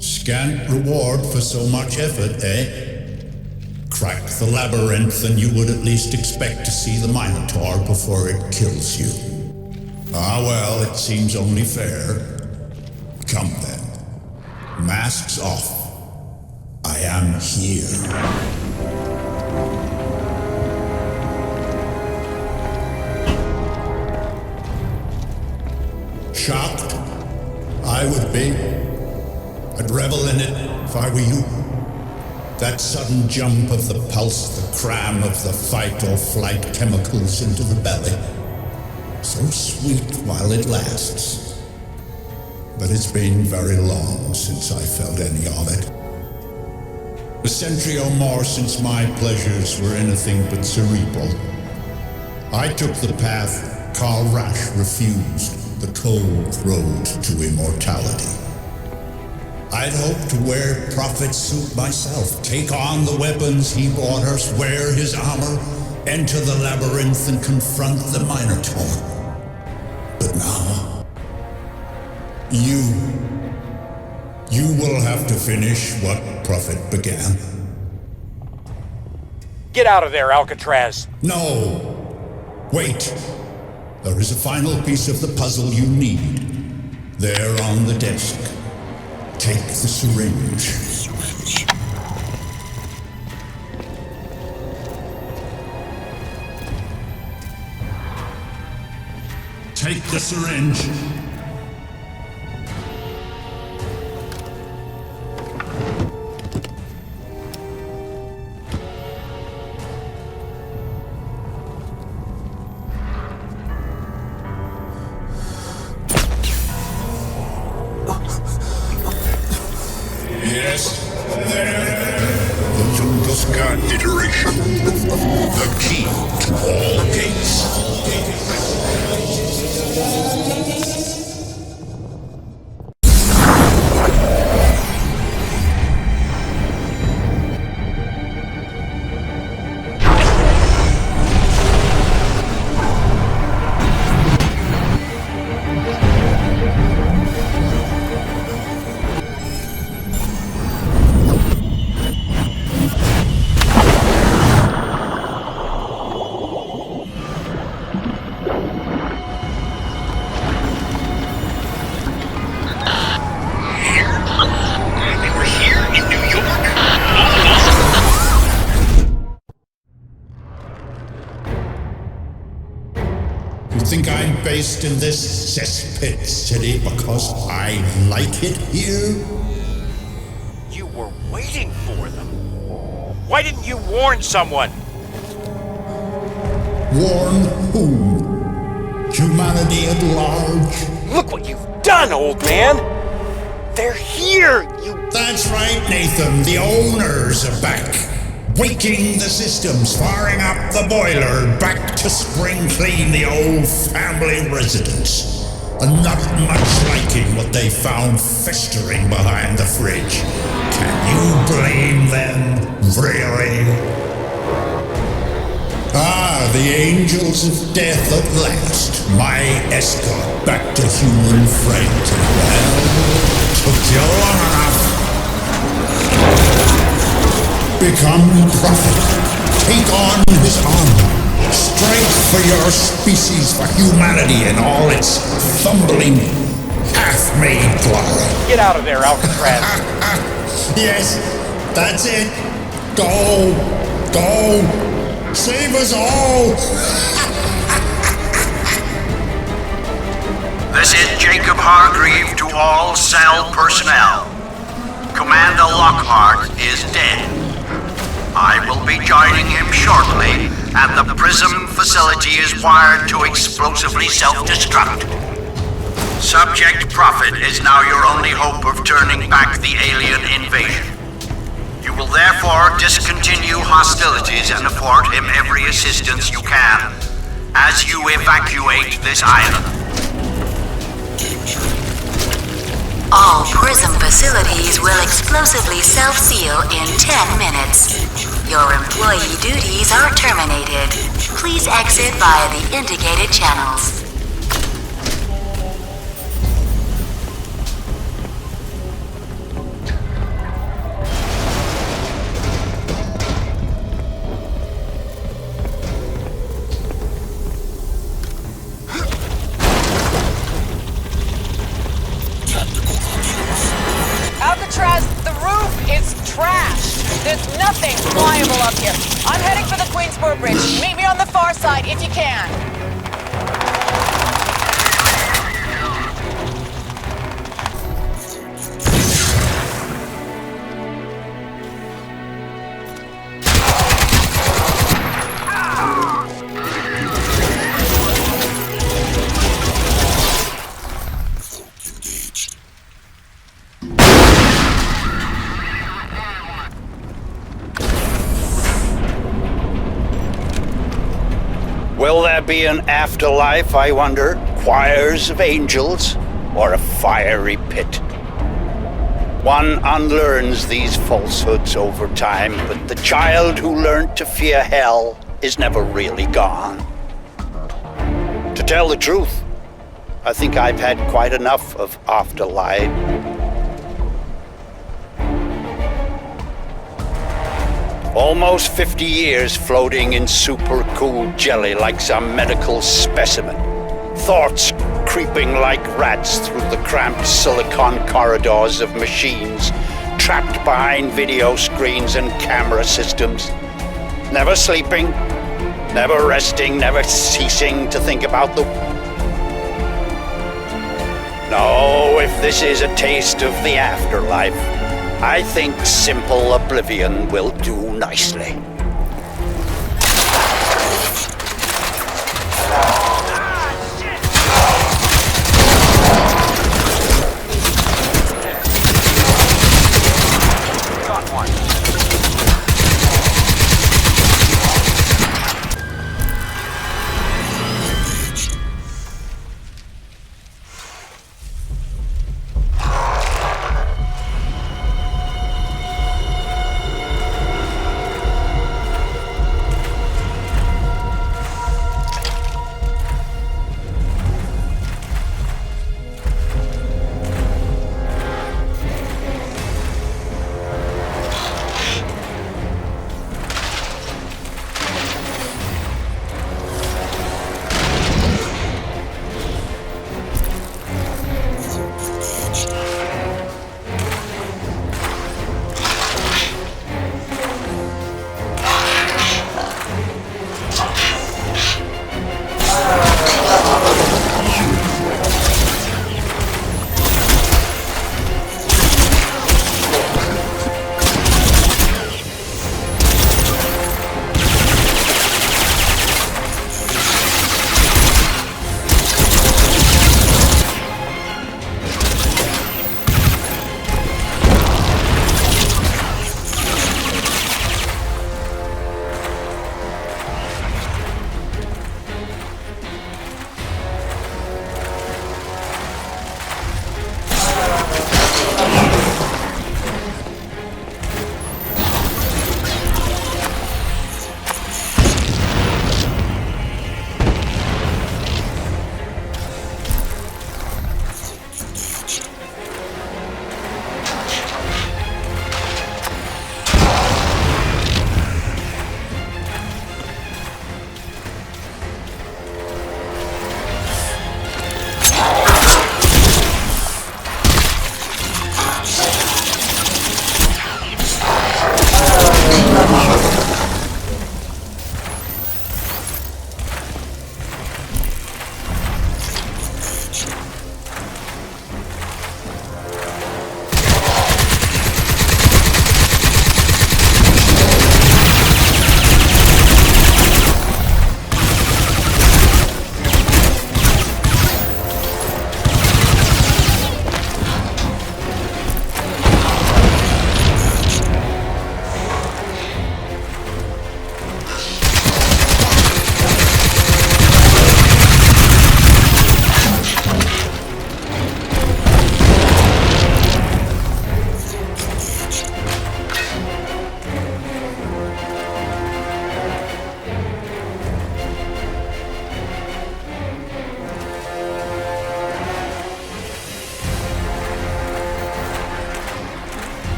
Scant reward for so much effort, eh? Crack the labyrinth and you would at least expect to see the Minotaur before it kills you. Ah well, it seems only fair. Come then. Masks off. I am here. shocked? I would be. I'd revel in it if I were you. That sudden jump of the pulse, the cram of the fight or flight chemicals into the belly. So sweet while it lasts. But it's been very long since I felt any of it. A century or more since my pleasures were anything but cerebral. I took the path Karl Rasch refused, the cold road to immortality. I'd hoped to wear prophet's suit myself, take on the weapons he brought us, wear his armor, enter the labyrinth and confront the Minotaur. But now, you will have to finish what Prophet began. Get out of there, Alcatraz! No! Wait! There is a final piece of the puzzle you need. There on the desk. Take the syringe. Take the syringe. Yes, there. The Tunguska iteration. The key to all gates. Based in this cesspit city because I like it here? You were waiting for them. Why didn't you warn someone? Warn whom? Humanity at large? Look what you've done, old man! They're here, you... That's right, Nathan. The owners are back. Waking the systems, firing up the boiler, back to spring clean the old family residence. And not much liking what they found festering behind the fridge. Can you blame them, really? Ah, the angels of death at last. My escort back to human friends. Well, took you long enough. Become prophet. Take on his armor. Strike for your species, for humanity in all its fumbling, half-made glory. Get out of there, Alcatraz. Yes, that's it. Go. Go. Save us all. This is Jacob Hargreave to all C.E.L.L. personnel. Commander Lockhart is dead. I will be joining him shortly, and the Prism facility is wired to explosively self-destruct. Subject Prophet is now your only hope of turning back the alien invasion. You will therefore discontinue hostilities and afford him every assistance you can as you evacuate this island. All Prism facilities will explosively self-seal in 10 minutes. Your employee duties are terminated. Please exit via the indicated channels. Alcatraz, the roof is trashed. There's nothing flyable up here. I'm heading for the Queensboro Bridge. Meet me on the far side if you can. there be an afterlife, I wonder? Choirs of angels? Or a fiery pit? One unlearns these falsehoods over time, but the child who learned to fear hell is never really gone. To tell the truth, I think I've had quite enough of afterlife. Almost 50 years floating in super cool jelly like some medical specimen. Thoughts creeping like rats through the cramped silicon corridors of machines, trapped behind video screens and camera systems. Never sleeping, never resting, never ceasing to think about the... No, if this is a taste of the afterlife, I think simple oblivion will do nicely.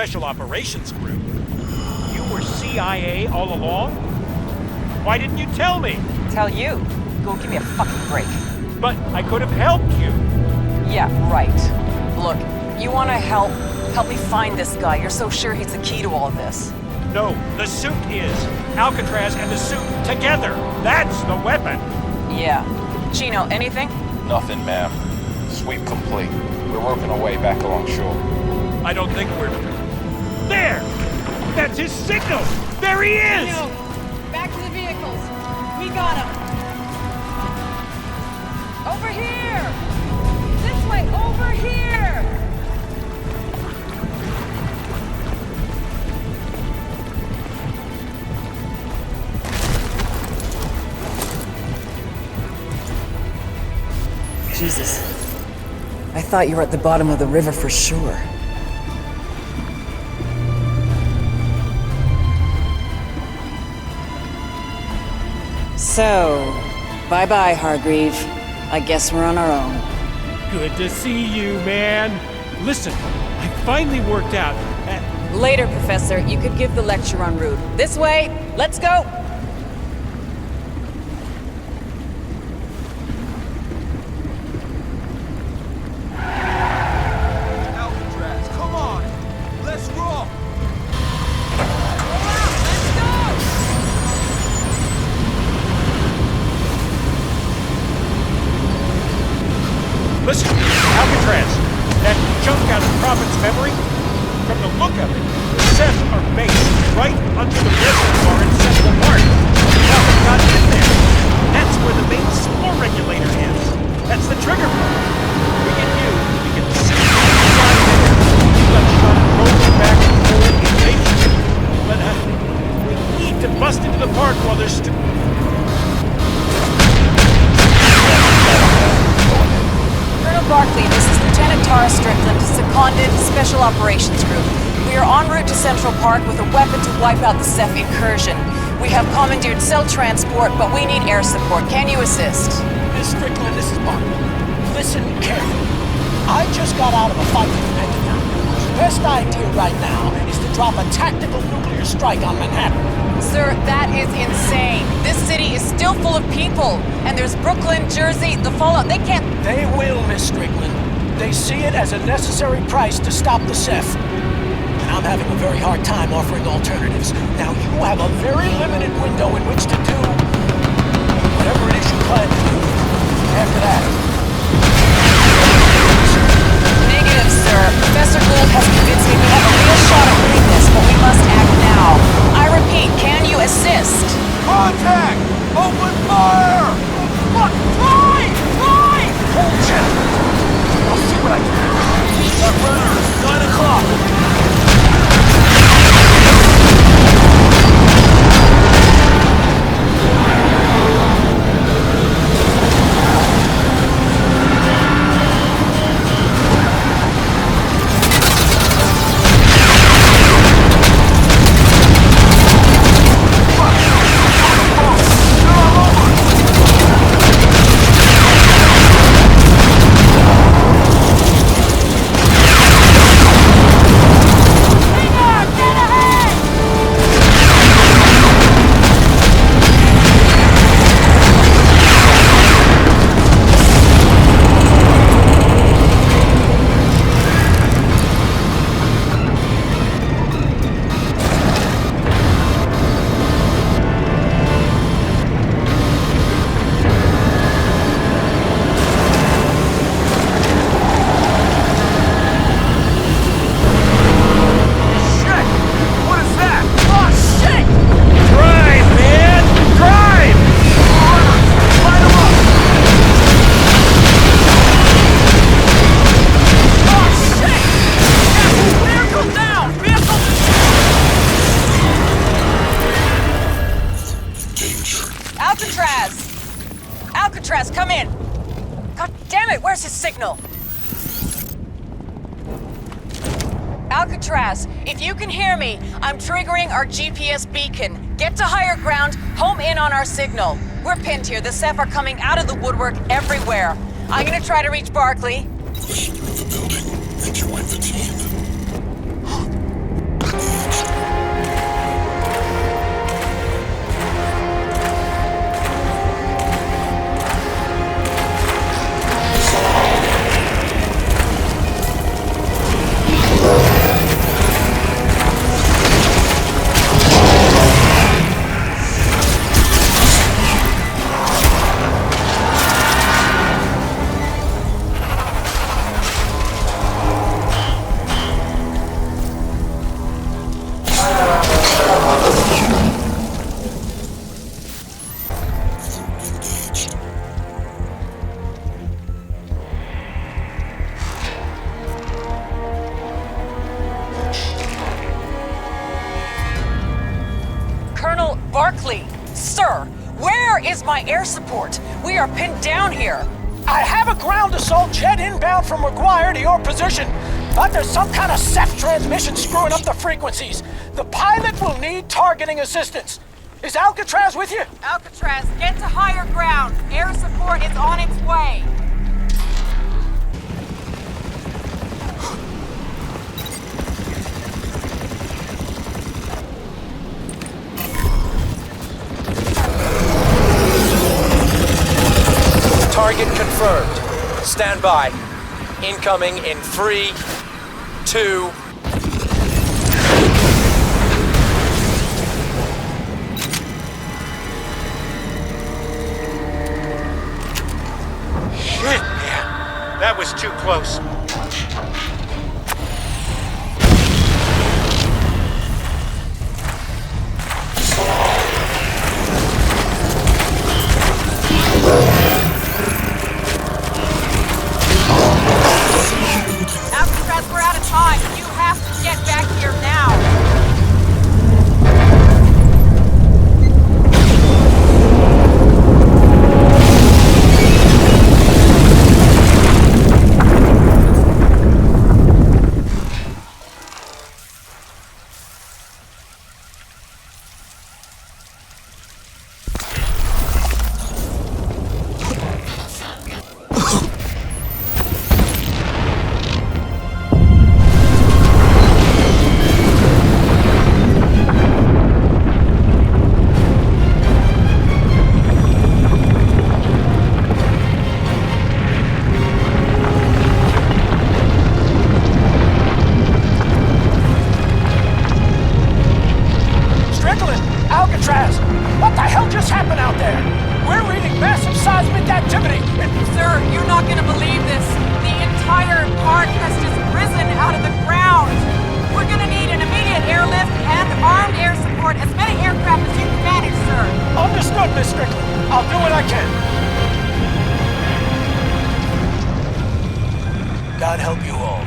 Special Operations Group. You were CIA all along? Why didn't you tell me? Tell you? Go give me a fucking break. But I could have helped you. Yeah, right. Look, you wanna help me find this guy. You're so sure he's the key to all of this. No, the suit is. Alcatraz and the suit together. That's the weapon. Yeah. Chino, anything? Nothing, ma'am. Sweep complete. We're working our way back along shore. I don't think we're... There! That's his signal! There he is! Chino, back to the vehicles. We got him. Over here! This way, over here! Jesus. I thought you were at the bottom of the river for sure. So, bye-bye, Hargreave. I guess we're on our own. Good to see you, man. Listen, I finally worked out. Later, Professor. You could give the lecture en route. This way. Let's go! Alcatraz, come on! Let's roll! Listen, Alcatraz, that chunk out of Prophet's memory, from the look of it, the Ceph are based right under the reservoir in Central Park. Now we've got in there. That's where the main spore regulator is. That's the trigger point. We get you, we can sit inside there. Let shot and roll back to full invasion. But we need to bust into the park while there's still... Colonel Barkley, this is Lieutenant Tara Strickland, seconded Special Operations Group. We are en route to Central Park with a weapon to wipe out the Ceph incursion. We have commandeered cell transport, but we need air support. Can you assist? Miss Strickland, this is Barkley. Listen carefully. I just got out of a fight with the Pentagon. The best idea right now is to drop a tactical nuclear strike on Manhattan. Sir, that is insane. This city is still full of people. And there's Brooklyn, Jersey, the fallout. They can't... They will, Miss Strickland. They see it as a necessary price to stop the Ceph. And I'm having a very hard time offering alternatives. Now, you have a very limited window in which to do whatever it is you plan to do. After that... Negative, sir. Professor Gould has convinced me we have a real shot at winning this, but we must act now. I repeat, can you assist? Contact! Open fire! Fuck! Try! Hold check! I'll see what I can do. Start running. 9 o'clock. Alcatraz, come in! God damn it, where's his signal? Alcatraz, if you can hear me, I'm triggering our GPS beacon. Get to higher ground, home in on our signal. We're pinned here. The Ceph are coming out of the woodwork everywhere. I'm gonna try to reach Barkley. Push through the building and join the team. Sir, where is my air support? We are pinned down here. I have a ground assault jet inbound from McGuire to your position, but there's some kind of Ceph transmission screwing up the frequencies. The pilot will need targeting assistance. Is Alcatraz with you? Alcatraz, get to higher ground. Air support is on its way. Target confirmed. Stand by. Incoming in 3, 2... Shit, man. That was too close. Alcatraz, we're out of time. You have to get back here now. Alcatraz! What the hell just happened out there? We're reading massive seismic activity. Sir, you're not gonna believe this. The entire part has just risen out of the ground. We're gonna need an immediate airlift and armed air support, as many aircraft as you can manage, sir. Understood, Miss Strickland. I'll do what I can. God help you all.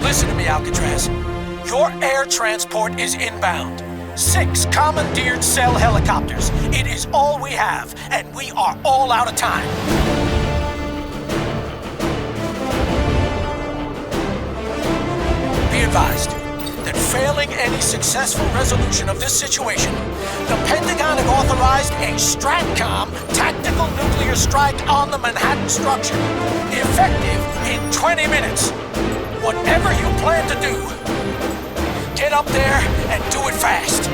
Listen to me, Alcatraz. Your air transport is inbound. 6 commandeered C.E.L.L. helicopters. It is all we have, and we are all out of time. Be advised that failing any successful resolution of this situation, the Pentagon have authorized a STRATCOM tactical nuclear strike on the Manhattan structure, effective in 20 minutes. Whatever you plan to do, get up there and do it fast.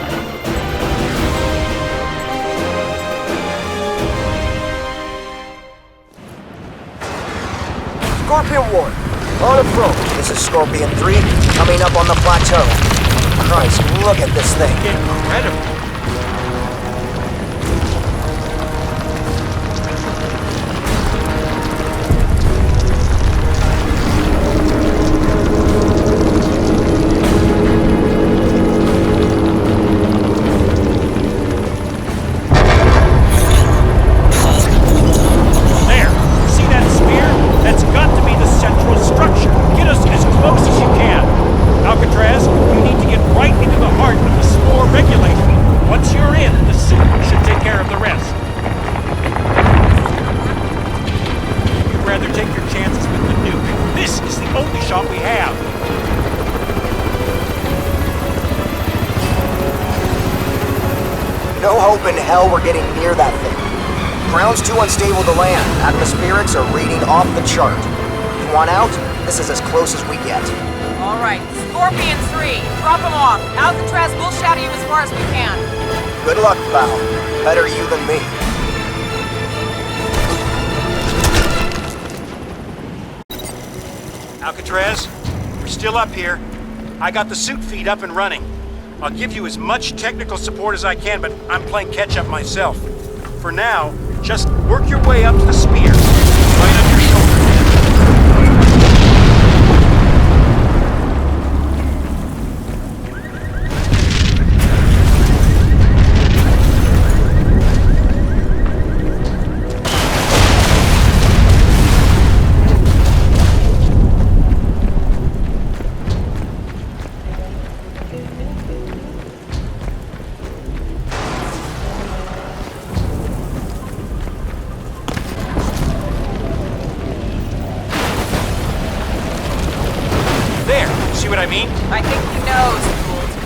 Scorpion 1, on approach. This is Scorpion 3, coming up on the plateau. Christ, look at this thing. Incredible. No hope in hell we're getting near that thing. Ground's too unstable to land. Atmospherics are reading off the chart. You want out? This is as close as we get. All right, Scorpion 3, drop him off. Alcatraz will shadow you as far as we can. Good luck, pal. Better you than me. Alcatraz, we're still up here. I got the suit feed up and running. I'll give you as much technical support as I can, but I'm playing catch-up myself. For now, just work your way up to the spear, right on your shoulder. what I mean? I think he knows, Gould.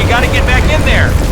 gotta get back in there!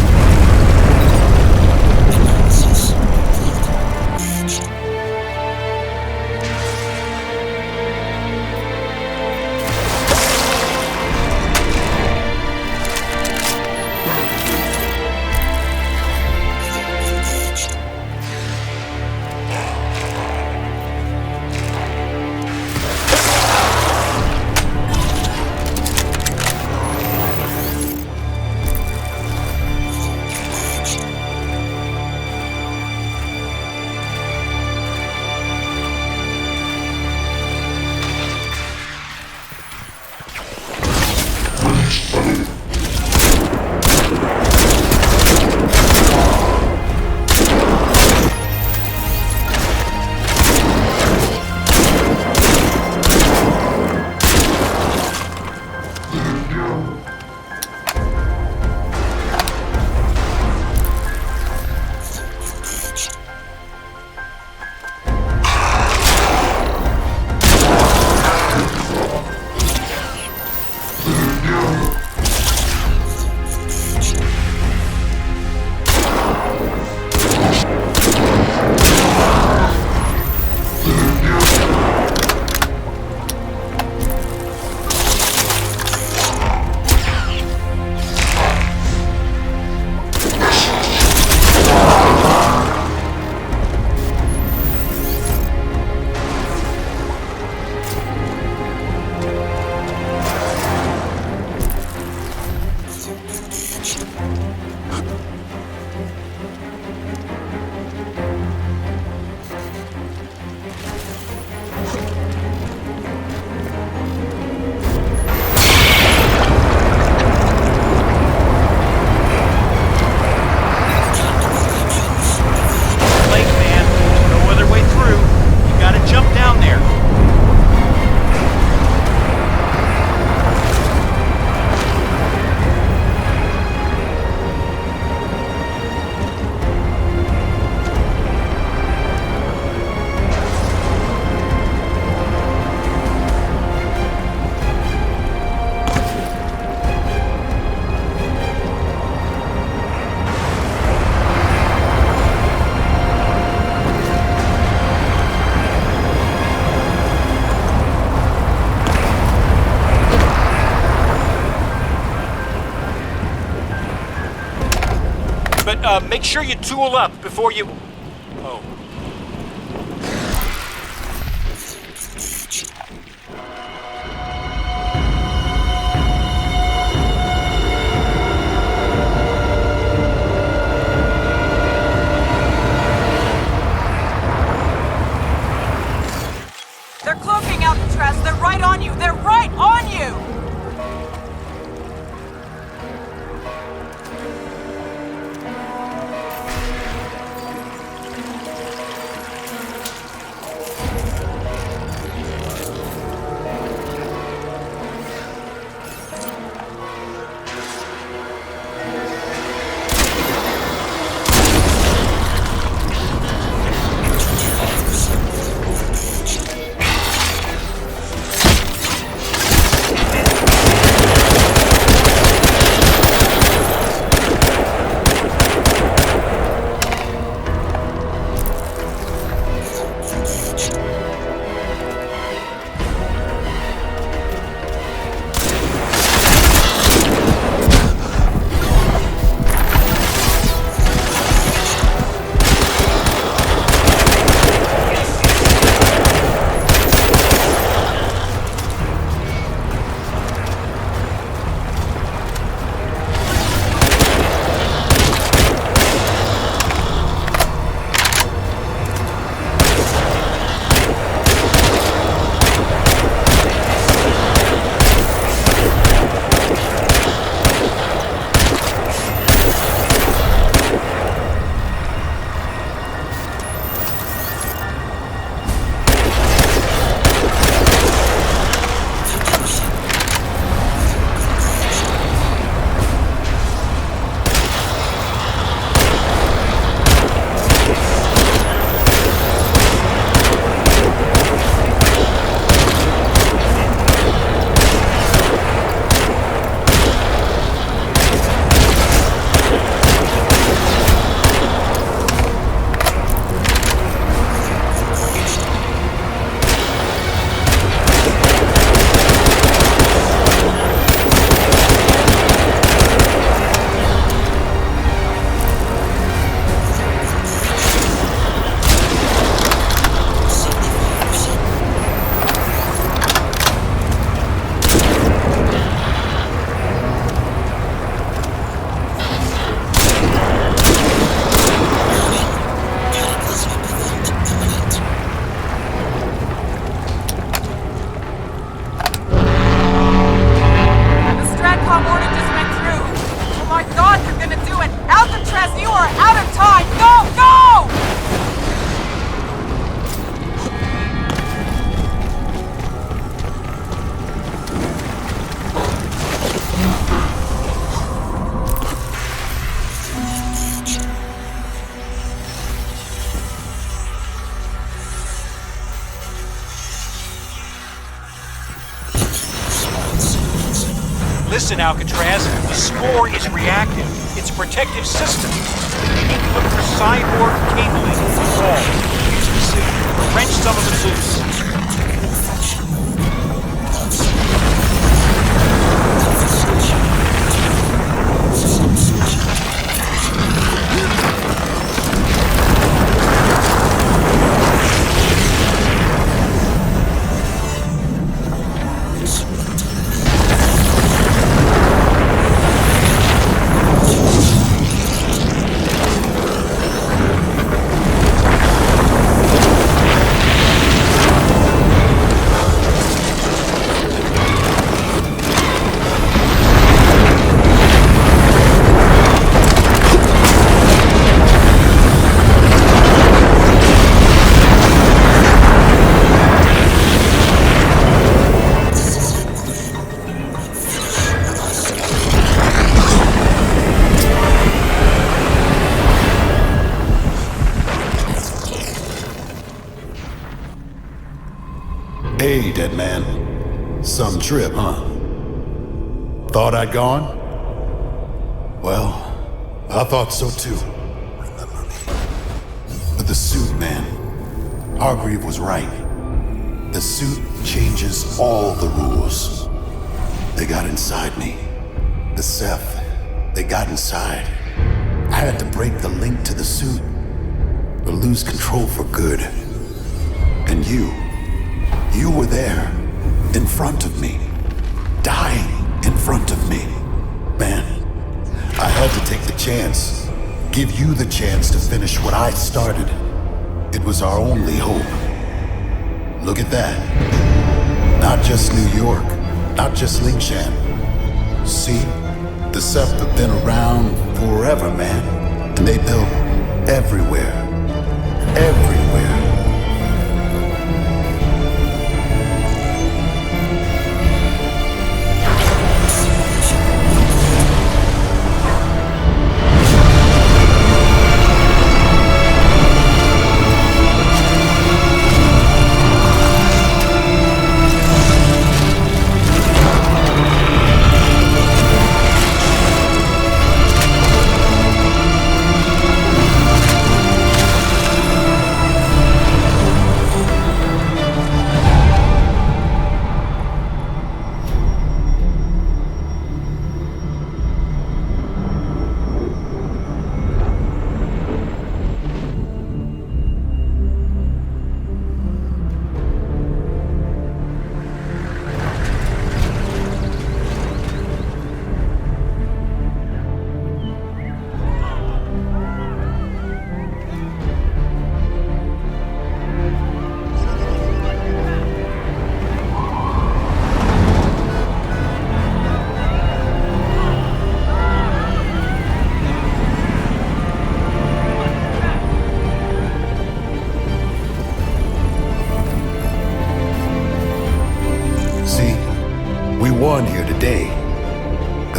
make sure you tool up before you... Oh. They're cloaking Alcatraz. They're right on you. They're right on you! Listen, Alcatraz, the spore is reactive. It's a protective system. You need to look for cyborg cabling in the walls. Use the suit. Wrench some of it loose. Hey, dead man. Some trip, huh? Thought I'd gone? Well, I thought so too. But the suit, man. Hargreave was right. The suit changes all the rules. They got inside me. The Ceph, they got inside. I had to break the link to the suit, or lose control for good. And you were there, in front of me, dying in front of me. Man, I had to take the chance, give you the chance to finish what I started. It was our only hope. Look at that. Not just New York, not just Lingshan. See, the Ceph have been around forever, man. And they built everywhere. Everywhere.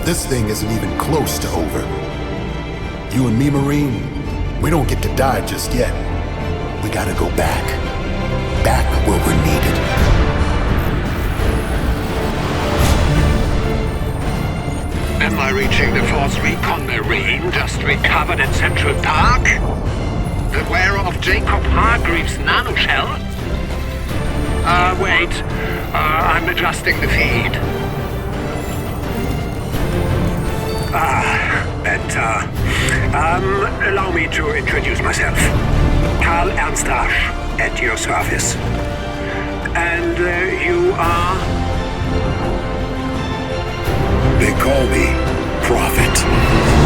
This thing isn't even close to over. You and me, Marine, we don't get to die just yet. We gotta go back. Back where we're needed. Am I reaching the Force Recon Marine just recovered in Central Park? Beware of Jacob Hargreaves' nanoshell? Wait. I'm adjusting the feed. Allow me to introduce myself. Karl Ernstasch, at your service. And you are? They call me Prophet.